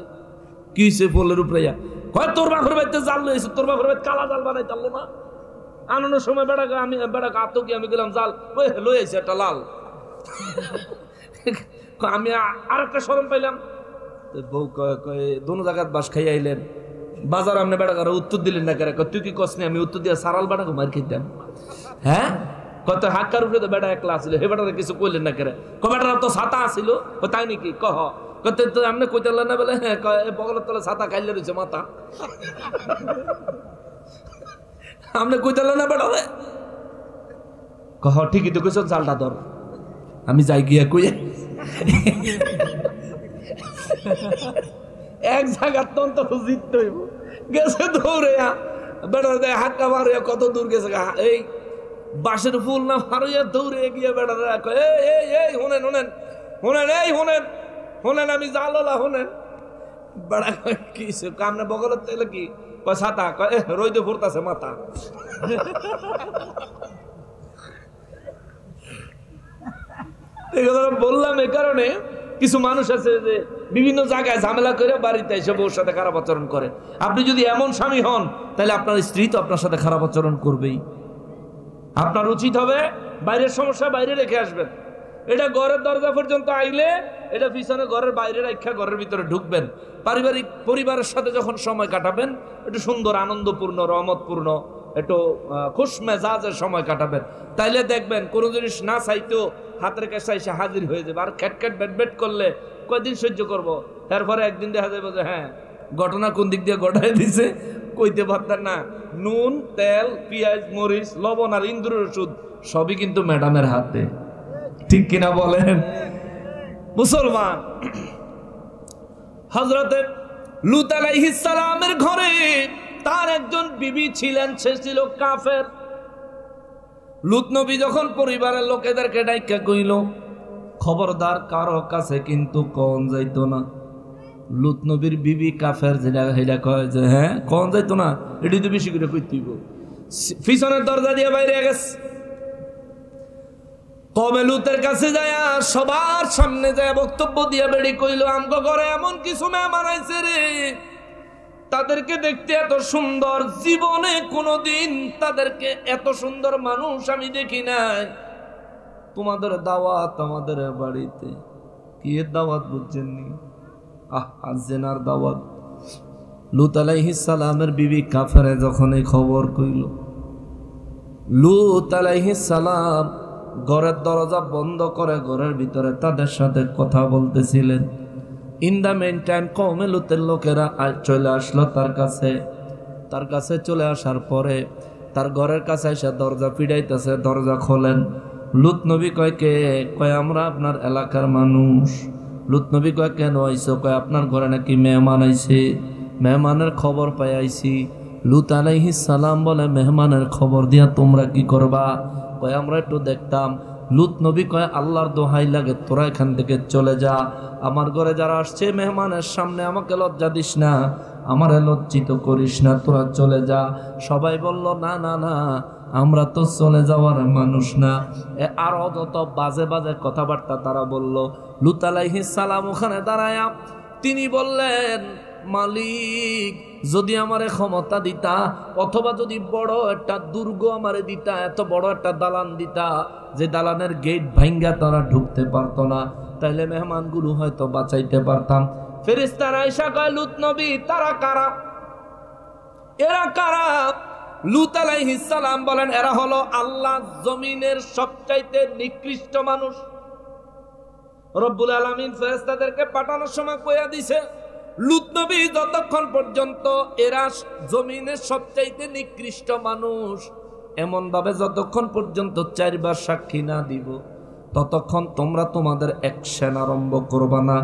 কি হয়েছে? ফলের উপরে কয় তোর বাপের বাড়িতে জাল লইছে, তোর বাপের বাড়িতে কালা জাল বানাই তারলো না। আনানোর সময় বেড়াকে আমি বেড়াকে আতকি আমি গেলাম জাল লই আইছে একটা লাল। আমি আর একটা শরম পাইলাম। বউ দোনো জায়গায় বাস খাই আইলেন, বাজার আপনি বেড়াকার উত্তর দিলেন না কেন? তুই কি কস নি? আমি উত্তর দিয়ে সারাল বেড়াকে মার খেতাম। হ্যাঁ কত হাক্কার উপরে তো বেড়া একলা আসছিল, হে বেড়ারে কিছু কইলেন না কেন? বেড়ারা তো ছাতা আসিল, তাই নাকি? কহ আপনি কইতে না বলে বগলের তলে ছাতা খাইলে রয়েছে মাথা, আপনি কইতে না বেড়ালে? কহ ঠিকই তো কইছ, জালটা ধর। আমি যাই গিয়া কই এক জায়গার তন্ত জিততে হইব, গেছে দৌড়ে বেড়া দেয় হাক্কা মারিয়া কত দূর গেছে, এই বাঁশের ফুল না মারিয়া দৌড়ে গিয়ে বেড়া এই হোনেন হোনেন হোনেন, এই হোনেন হোনেন, আমি জাললা হোনেন। বেড়া কি কামনে বগলের তেলে কি কয় ছাতা, কয় রইদে ফুরতাছে মাথা। বললাম এই কারণে কিছু মানুষ আছে যে বিভিন্ন জায়গায় ঝামেলা করে বাড়িতে এসে বউর সাথে খারাপ আচরণ করে। আপনি যদি এমন স্বামী হন, তাহলে আপনার স্ত্রী তো আপনার সাথে খারাপ আচরণ করবেই। আপনার উচিত হবে বাইরের সমস্যা বাইরে রেখে আসবেন। এটা ঘরের দরজা পর্যন্ত আইলে এটা পিছনে ঘরের বাইরে রাখা ঘরের ভিতরে ঢুকবেন। পারিবারিক পরিবারের সাথে যখন সময় কাটাবেন, একটু সুন্দর আনন্দপূর্ণ রহমতপূর্ণ একটু খুশ মেজাজের সময় কাটাবেন, তাইলে দেখবেন কোনো জিনিস না চাইতেও হাতের কাছে এসে হাজির হয়ে যাবে। আর খ্যাট বেট বেট করলে কয়দিন সহ্য করবো? এরপরে একদিন দেখা যাবে যে হ্যাঁ ঘটনা কোন দিক দিয়ে ঘটাই দিছে কইতে পারতেন না। নুন তেল পেঁয়াজ মরিচ লবণ আর ইন্দুরের ওষুধ সবই কিন্তু ম্যাডামের হাতে, ঠিক কিনা বলেন? মুসলমান হযরতে লূত আলাইহিস সালামের ঘরে তার একজন বিবি ছিলেন, সে ছিল কাফের। লূত নবী যখন পরিবারের লোকেদেরকে ডাইকা কইল, খবরদার কারো কাছে কিন্তু কোন যাইতো না, লুত নবীর বিবি কাফের যেটা হেটা কয় যে হ্যাঁ কোন যাইতো না, এটি তো বেশি করে কইতেইব। পিছনের দরজা দিয়ে বাইরে গেছে। কমে লুতের কাছে যায় সবার সামনে যায় বক্তব্য দিয়ে বেড়ি কইল, আমগো ঘরে এমন কিছু মেহমান আইছে রে, তাদেরকে দেখতে এত সুন্দর, জীবনে কোনোদিন তাদেরকে এত সুন্দর মানুষ আমি দেখি নাই। তোমাদের দাওয়াত আমাদের বাড়িতে। কি এর দাওয়াত বুঝছেননি? জেনার দাওয়াত। লুত আলাইহিস সালামের বিবি কাফেরে যখন এই খবর কইল, লুত আলাইহিস সালাম ঘরের দরজা বন্ধ করে ঘরের ভিতরে তাদের সাথে কথা বলতেছিলেন। ইন দ্য মেন টাইম কওমে লুতের লোকেরা চলে আসলো তার কাছে চলে আসার পরে তার ঘরের কাছে এসে দরজা পিড়াইতেছে, দরজা খোলেন। লুত নবী কয় কে? কয় আমরা আপনার এলাকার মানুষ। লুত নবী কয় কেন আইছো? কয় আপনার ঘরে নাকি মেহমান আইছে, মেহমানের খবর পাই আইছি। লুত আলাইহিস সালাম বলে মেহমানের খবর দিয়া তোমরা কি করবা? কয় আমরা একটু দেখতাম। লুত নবী কয় আল্লাহর দোহাই লাগে তোরা এখান থেকে চলে যা, আমার ঘরে যারা আসছে মেহমানের সামনে আমাকে লজ্জা দিস না, আমারে লজ্জিত করিস না, তোরা চলে যা। সবাই বলল না না না, আমরা তো চলে যাওয়ার মানুষ না। আরো যত বাজে বাজে কথাবার্তা তারা বলল। লুত আলাইহিস সালাম ওখানে দাঁড়ায়া তিনি বললেন, মালিক যদি আমারে ক্ষমতা দিতা, অথবা যদি বড় একটা দুর্গ আমারে দিতা, এত বড় একটা দালান দিতা যে দালানের গেট ভাঙ্গা তারা ঢুকতে পারতো না, তাইলে মেহমানগুলো হয়তো বাঁচাইতে পারতাম। ফেরেশতারা আয়েশা কয়, লুত নবী তারা কারা? এরা কারা? লুত আলাইহিস সালাম বলেন, এরা হলো আল্লাহ জমিনের সবচাইতে নিকৃষ্ট মানুষ। রব্বুল আলামিন ফেরেশতাদেরকে পাঠানোর সময় কইয়া দিছে, লুত নবী যতক্ষণ পর্যন্ত এরা জমিনের সবচাইতে নিকৃষ্ট মানুষ, এমন ভাবে যতক্ষণ পর্যন্ত 4 বার সাক্ষী না দিব ততক্ষণ তোমরা তোমাদের অ্যাকশন আরম্ভ করবা না।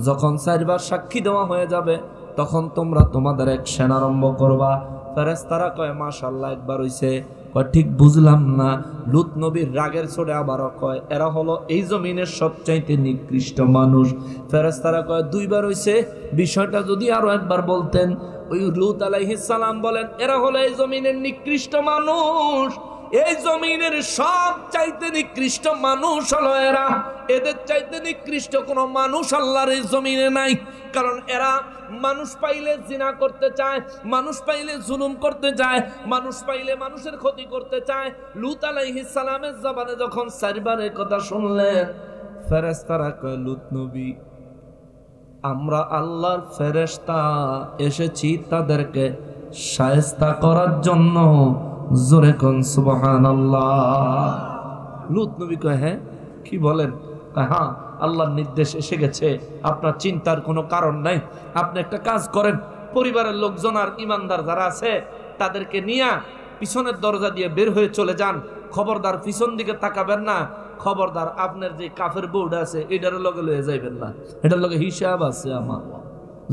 যখন 4 বার সাক্ষী দেওয়া হয়ে যাবে তখন তোমরা তোমাদের অ্যাকশন আরম্ভ করবা। ফেরেশতারা কয় মাশাআল্লাহ, একবার হইছে। কয় ঠিক বুঝলাম না। লুত নবীর রাগের ছোড়ে আবারও কয় এরা হলো এই জমিনের সবচাইতে নিকৃষ্ট মানুষ। ফেরেশতারা কয় 2 বার হইছে, বিষয়টা যদি আরো একবার বলতেন। ওই লুত আলাইহিস সালাম বলেন এরা হলো এই জমিনের নিকৃষ্ট মানুষ, এই জমিনের সবচাইতে নিকৃষ্ট মানুষ হলো এরা। এদের চাইতে নিকৃষ্ট কোনো মানুষ আল্লাহর এই জমিনে নাই। কারণ এরা মানুষ পাইলে জিনা করতে চায়, মানুষ পাইলে জুলুম করতে চায়, মানুষ পাইলে মানুষের ক্ষতি করতে চায়। লুত আলাইহিস সালামের জবানে যখন 4 বার এই কথা শুনলেন, ফেরেশতারা কয় লুত নবী আমরা আল্লাহর ফেরেশতা এসেছি তাদেরকে শায়েস্তা করার জন্য। জোরে কোন সুবহানাল্লাহ। লুত নবী কয় হ্যাঁ কি বলেন? হ্যাঁ আল্লাহর নির্দেশ এসে গেছে, আপনার চিন্তার কোনো কারণ নাই। আপনি একটা কাজ করেন, পরিবারের লোকজন আর ইমানদার যারা আছে তাদেরকে নিয়ে পিছনের দরজা দিয়ে বের হয়ে চলে যান। খবরদার পিছন দিকে তাকাবেন না, খবরদার আপনার যে কাফের বউটা আছে এটার লগে লয়ে যাইবেন না, এটার লগে হিসাব আছে আমার।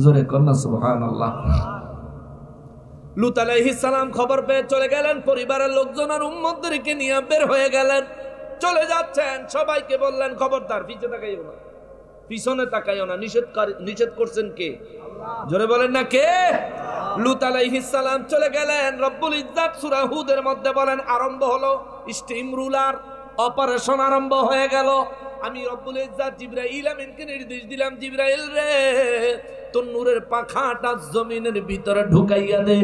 জোরে কন্যা সুবহানাল্লাহ। লুত আলাইহিস সালাম খবর পেয়ে চলে গেলেন, পরিবারের লোকজন আর উম্মতদেরকে নিয়ে বের হয়ে গেলেন, চলে যাচ্ছেন। সবাইকে বললেন খবরদার পিছে তাকাইও না, পিছনে তাকাইও না। নিষেধ করছেন কে? জোরে বলেন না কে? লুত আলাইহিস সালাম চলে গেলেন। রব্বুল ইজ্জাত সূরা হুদের মধ্যে বলেন আরম্ভ হলো স্টিম রুলার অপারেশন আরম্ভ হয়ে গেল। আমি রব্বুল ইজ্জাত জিবরাইল আমিনকে নির্দেশ দিলাম, জিবরাইল রে তোর নূরের পাখাটা জমিনের ভিতরে ঢুকাইয়া দে।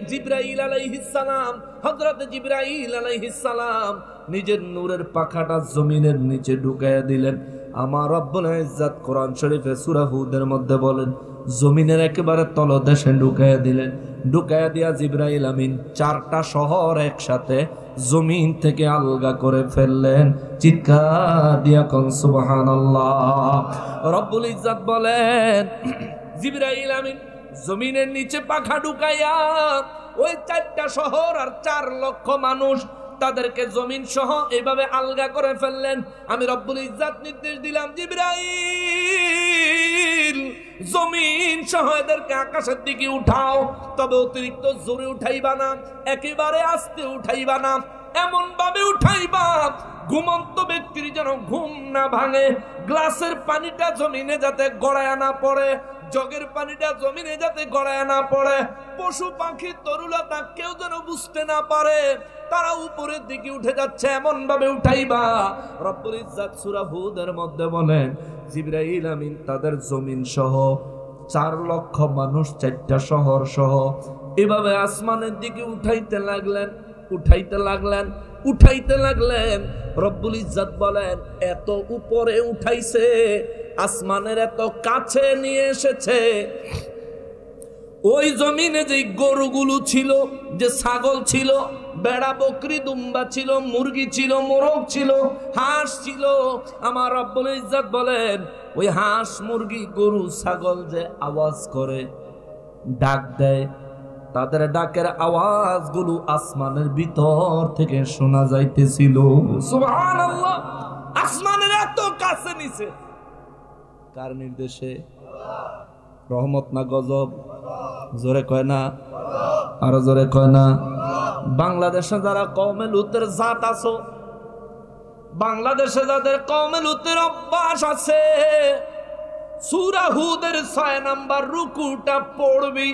জিবরাইল আলাইহিস সালাম, হযরত জিবরাইল আলাইহিস সালাম নিজের নূরের পাখাটা জমিনের নিচে ঢুকাইয়া দিলেন। আমার রব্বুল ইজ্জাত কোরআন শরীফে সূরা হুদের মধ্যে বলেন জমিনের একেবারে তলদেশে ঢুকাইয়া দিলেন। ঢুকাইয়া দিয়া জিবরাইল আমিন 4টা শহর একসাথে জমিন থেকে আলগা করে ফেললেন। চিৎকার দিয়া কোন সুবহানাল্লাহ। রব্বুল ইজ্জাত বলেন জিবরাইল আমিন জমিনের নিচে পাখা ঢুকাইয়া ওই 4টা শহর আর 4 লক্ষ মানুষ তাদেরকে জমিন সহ এইভাবে আলগা করে ফেললেন। আমি রব্বুল ইজ্জাত নির্দেশ দিলাম জিবরাইল জমিন সহ এদেরকে আকাশের দিকে উঠাও, তবে অতিরিক্ত জোরে উঠাইবা না, একেবারে আস্তে উঠাইবা না, এমন ভাবে উঠাইবা ঘুমন্ত ব্যক্তির যেন ঘুম না ভাঙে, গ্লাসের পানিটা জমিনে যাতে গড়ায় না পড়ে, জগের পানিটা জমিনে যাতে গড়ায় না পড়ে, পশু পাখি তরুলতা কেউ যেন বুঝতে না পারে, তারা উপরের দিকে উঠে যাচ্ছে, এমন ভাবে উঠাইবা। রব্বুল ইজ্জাত সূরা হুদের মধ্যে বলেন, জিবরাইল আমিন তাদের জমিন সহ 4 লক্ষ মানুষ 4টা শহর সহ এভাবে আসমানের দিকে উঠাইতে লাগলেন, উঠাইতে লাগলেন, উঠাইতে লাগলেন। রব্বুল ইজ্জাত বলেন, এত উপরে উঠাইছে, আসমানের এত কাছে নিয়ে এসেছে, ওই জমিনে যে গরুগুলো ছিল, যে ছাগল ছিল, বেড়া বকরি দুম্বা ছিল, মুরগি ছিল, মোরগ ছিল, হাঁস ছিল, আমার রব্বুল ইজ্জাত বলেন ওই হাঁস মুরগি গরু ছাগল যে আওয়াজ করে, ডাক দেয়, তাদের ডাকের আওয়াজগুলো আসমানের ভিতর থেকে শোনা যাইতেছিল। সুবহানাল্লাহ, আসমানের এত কাছে নিছে, কার নির্দেশে? রহমত না গজব? জোরে কয় না, আরো জোরে কয় না। বাংলাদেশে যারা কওমে লুতের জাত আছো, বাংলাদেশে যাদের কওমে লুতের অভ্যাস আছে, সূরা হুদের 6 নাম্বার রুকুটা পড়বি,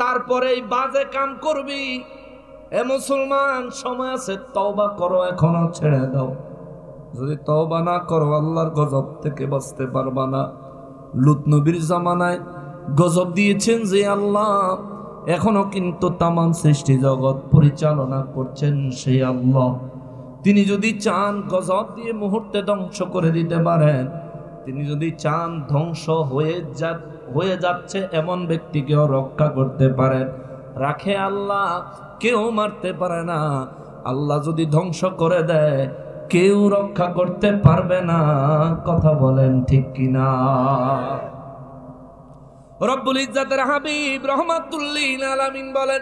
তারপরে এই বাজে কাম করবি। এ মুসলমান, সময় আছে, তওবা করো, এখনো ছেড়ে দাও। যদি তওবা না করো আল্লাহর গজব থেকে বাঁচতে পারবা না। লুত নবীর জামানায় গজব দিয়েছেন যে আল্লাহ, এখনো কিন্তু তামাম সৃষ্টি জগৎ পরিচালনা করছেন সেই আল্লাহ। তিনি যদি চান গজব দিয়ে মুহূর্তে ধ্বংস করে দিতে পারেন, তিনি যদি চান ধ্বংস হয়ে যাচ্ছে এমন ব্যক্তিকেও রক্ষা করতে পারেন। রাখে আল্লাহ, কেউ মারতে পারে না। আল্লাহ যদি ধ্বংস করে দেয়, কেউ রক্ষা করতে পারবে না। কথা বলেন ঠিক কিনা? রব্বুল ইজ্জাতের হাবিব রাহমাতুল লিল আলামিন বলেন,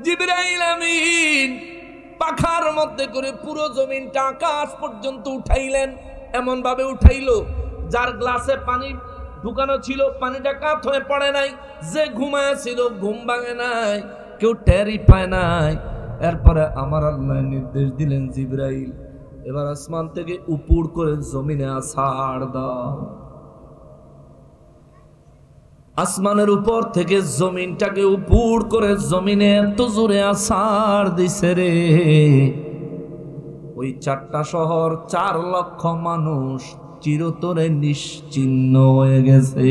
জিবরাইল আমিন পাখার মধ্যে করে পুরো জমিনটা আকাশ পর্যন্ত উঠাইলেন। এমন ভাবে উঠাইলো, যার গ্লাসে পানি ঢুকানো ছিল পানিটা কাত হয়ে পড়ে নাই, যে ঘুমায় ছিল ঘুম ভাঙে নাই, কেউ টেরই পায় নাই। এরপরে আমার আল্লাহ নির্দেশ দিলেন, জিবরাইল এবার আসমান থেকে উপর করে জমিনে আছাড় দাও। আসমানের উপর থেকে জমিনটাকে উপর করে জমিনে এত জোরে আছাড় দিছে রে, ওই 4টা শহর 4 লক্ষ মানুষ চিরতরে নিশ্চিহ্ন হয়ে গেছে,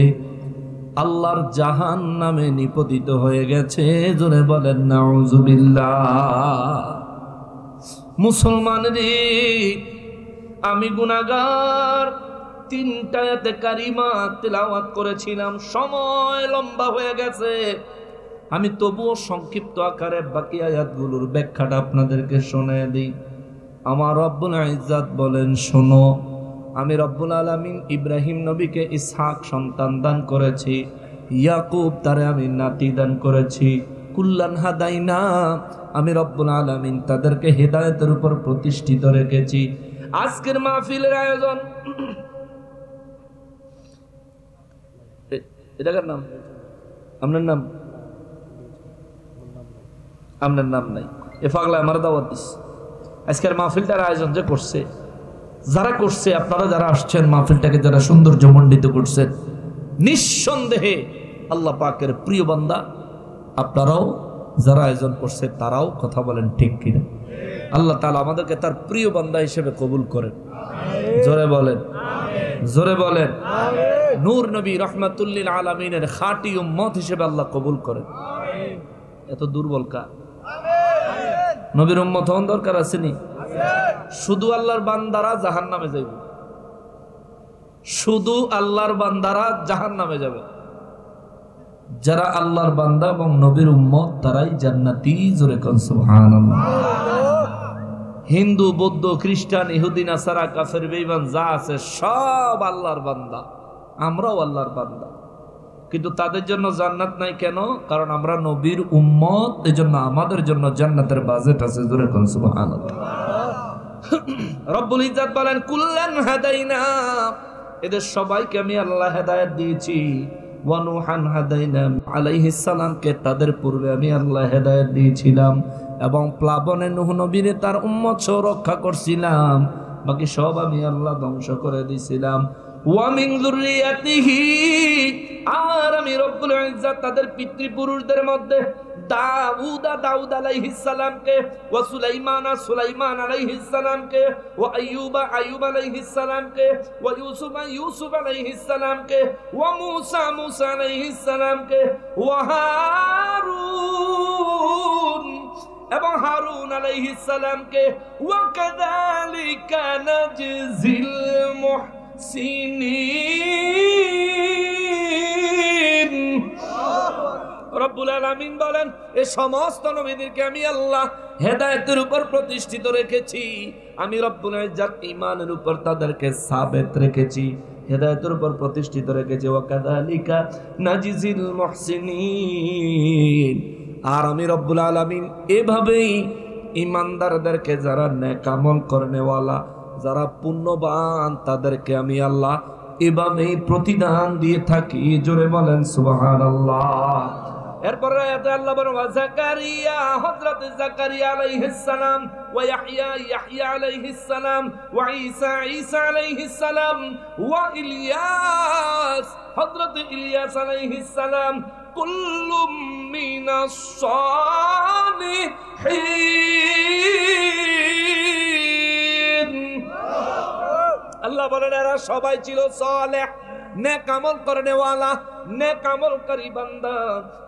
আল্লাহর জাহান্নামে নিপতিত হয়ে গেছে। জোরে বলেন নাউজুবিল্লাহ। মুসলমান রে, আমি গুনাহগার, 3টা আয়াতে কারিমা তেলাওয়াত করেছিলাম, সময় লম্বা হয়ে গেছে, আমি তবুও সংক্ষিপ্ত আকারে বাকি আয়াতগুলোর ব্যাখ্যাটা আপনাদেরকে শোনায় দিই। আমার রব্বুল ইজ্জাত বলেন, শোনো, আমি রব্বুল আলামিন ইব্রাহিম নবীকে ইসহাক সন্তান দান করেছি, ইয়াকুব তারে আমি নাতি দান করেছি, কুল্লান হাদাইনা, আমি রব্বুল আলামিন তাদেরকে হেদায়েতের উপর প্রতিষ্ঠিত রেখেছি। আজকের মাহফিলের আয়োজন, এটাকার নাম, আপনার নাম, আপনার নাম নাই, এ পাগলা আমার দাওয়াত দিস। আজকের মাহফিলটার আয়োজন যে করছে, যারা করছে, আপনারা যারা আসছেন, মাহফিলটাকে যারা সৌন্দর্যমণ্ডিত করছেন, নিঃসন্দেহে আল্লাহ পাকের প্রিয় বান্দা। আপনারাও যারা আয়োজন করছে তারাও, কথা বলেন ঠিক কিনা? আল্লাহ তাআলা আমাদেরকে তার প্রিয় বান্দা হিসেবে কবুল করেন। জোরে বলেন, জোরে বলেন। নূর নবী রাহমাতুল লিল আলামিনের খাঁটি উম্মত হিসেবে আল্লাহ কবুল করেন। এত দুর্বল কা? নবীর উম্মত হওয়ার দরকার আসেনি? শুধু আল্লাহর বান্দারা জাহান্নামে যাবে, শুধু আল্লাহর বান্দারা জাহান্নামে যাবে। যারা আল্লাহর বান্দা এবং নবীর উম্মত তারাই জান্নাতি। জোরে কোন সুবহানাল্লাহ। হিন্দু, বৌদ্ধ, খ্রিস্টান, ইহুদি, নাসারা, কাফের, বেঈমান যা আছে সব আল্লাহর বান্দা, আমরাও আল্লাহর বান্দা। কিন্তু তাদের জন্য জান্নাত নাই কেন? কারণ আমরা নবীর উম্মত, এজন্য আমাদের জন্য জান্নাতের বাজেট আছে। জোরে কোন সুবহানাল্লাহ। রব্বুল ইজ্জাত বলেন, কুল্লান হাদাইনা, এদের সবাইকে আমি আল্লাহ হেদায়েত দিয়েছি। ওয়া নূহান হাদাইনা আলাইহিস সালামকে তাদের পূর্বে আমি আল্লাহ হেদায়েত দিয়েছিলাম, এবং প্লাবনে নূহ নবীরে তার উম্মত সহ রক্ষা করছিলাম। বাকি সব আমি আল্লাহ ধ্বংস করে দিয়েছিলাম। ওয়া মিন যুররিয়াতিহি, আর আমি রব্বুল ইজ্জত তাদের পিতৃপুরুষদের মধ্যে দাউদ আলাইহিস সালামকে, ওয়া সুলাইমান আলাইহিস সালামকে, ওয়া আইয়ুব আলাইহিস সালামকে, ওয়া ইউসুফ আলাইহিস সালামকে, ওয়া মুসা আলাইহিস সালামকে, ওয়া হারুন এবং হারুন আলাইহিস সালামকে, ওয়া কাযালিকা নাজজিল মুহসিনিন। রব্বুল আলামিন বলেন এই সমস্ত নবীদেরকে আমি আল্লাহ হেদায়েতের উপর প্রতিষ্ঠিত রেখেছি। আমি রব্বুল ইজ্জত ঈমানের উপর তাদেরকে সাবিত রেখেছি, হেদায়েতের উপর প্রতিষ্ঠিত রেখেছি। ওয়া কাযালিকা নাজিজিল মুহসিনিন। আর আমি রব্বুল আলামিন এভাবেই ঈমানদারদেরকে, যারা নেক আমল করনেওয়ালা, যারা পুণ্যবান, তাদেরকে আমি আল্লাহ এভাবেই প্রতিদান দিয়ে থাকি। জোরে বলেন সুবহানাল্লাহ। এরপরে আয়াতে আল্লাহ বলেন ওয়া যাকারিয়া, হযরত যাকারিয়া আলাইহিস সালাম, ওয়া ইয়াহইয়া আলাইহিস সালাম, ওয়া ঈসা আলাইহিস সালাম, ওয়া ইলিয়াস, হযরত ইলিয়াস আলাইহিস সালাম, কুল্লুম মিনাস সালিহিন। আল্লাহ বলেন এরা সবাই ছিল সালেহ, নেক আমল করনেওয়ালা, নেক আমলকারী বান্দা।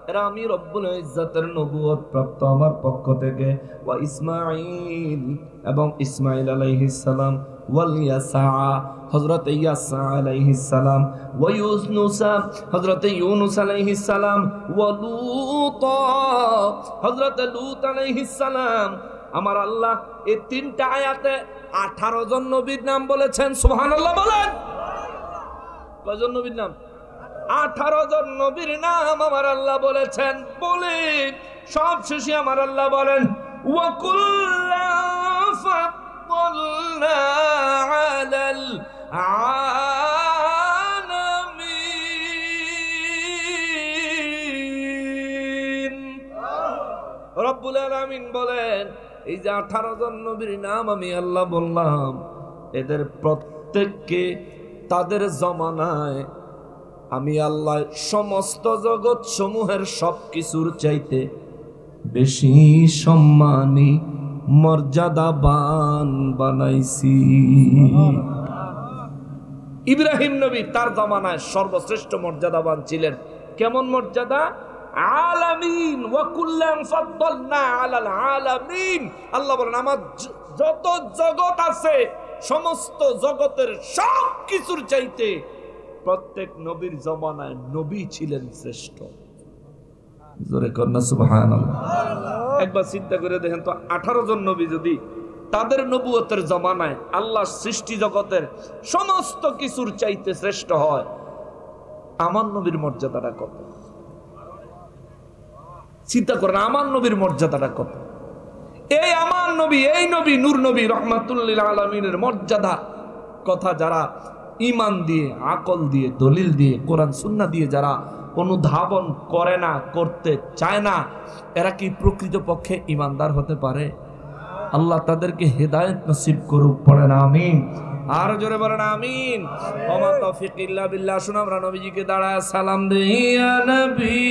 এরা আমি রব্বুল ইজ্জতের নবুয়ত প্রাপ্ত আমার পক্ষ থেকে। ওয়া ইসমাঈল এবং ইসমাঈল আলাইহিস সালাম, ওয়াল ইয়াসা, হযরত ইয়াসা আলাইহিস সালাম, ওয়া ইউনুস, হযরত ইউনুস আলাইহিস সালাম, ওয়া লূত, হযরত লূত আলাইহিস সালাম। আমার আল্লাহ এই তিনটা আয়াতে 18 জন নবীর নাম বলেছেন। সুবহানাল্লাহ বলেন। কয়জন নবীর নাম? 18 জন নবীর নাম আমার আল্লাহ বলেছেন। বলে সব শেষে আমার আল্লাহ বলেন ওয়া কুল্লান ফাদ্দালনা আলাল আলামিন। রব্বুল আলামিন বলেন এই যে 18 জন নবীর নাম আমি আল্লাহ বললাম, এদের প্রত্যেককে তাদের জমানায় আমি আল্লাহ সমস্ত জগৎ সমূহের সবকিছুর চাইতে বেশি সম্মানী মর্যাদাবান বানাইছি। ইব্রাহিম নবী তার জমানায় সর্বশ্রেষ্ঠ মর্যাদাবান ছিলেন। কেমন মর্যাদা? আলামিন, ওয়া কুল্লান ফাদ্দালনা আলাল আলামিন। আল্লাহ বলেন আমার যত জগৎ আছে সমস্ত জগতের সব কিছুর চাইতে প্রত্যেক নবীর জমানায় নবী ছিলেন শ্রেষ্ঠ। জোরে কন্যা সুবহানাল্লাহ। একবার চিন্তা করে দেখেন তো, 18 জন নবী যদি তাদের নবুয়তের জমানায় আল্লাহ সৃষ্টি জগতের সমস্ত কিছুর চাইতে শ্রেষ্ঠ হয়, আমার নবীর মর্যাদাটা কত? চিন্তা করেন আমার নবীর মর্যাদাটা কত। এই আমার নবী, এই নবী নূর নবী রাহমাতুল লিল আলামিনের মর্যাদা কথা যারা ঈমান দিয়ে, আকল দিয়ে, দলিল দিয়ে, কোরআন সুন্নাহ দিয়ে যারা অনুধাবন করে না, করতে চায় না, এরা কি প্রকৃতপক্ষে ঈমানদার হতে পারে? আল্লাহ তাদেরকে হেদায়েত নসিব করুক। পড়েন আমিন। আর জোরে বলেন আমিন। ওয়া মা তাওফীক ইল্লা বিল্লাহ। শুনুন আমরা নবীজিকে দাঁড়ায় সালাম দেই, ইয়া নবী।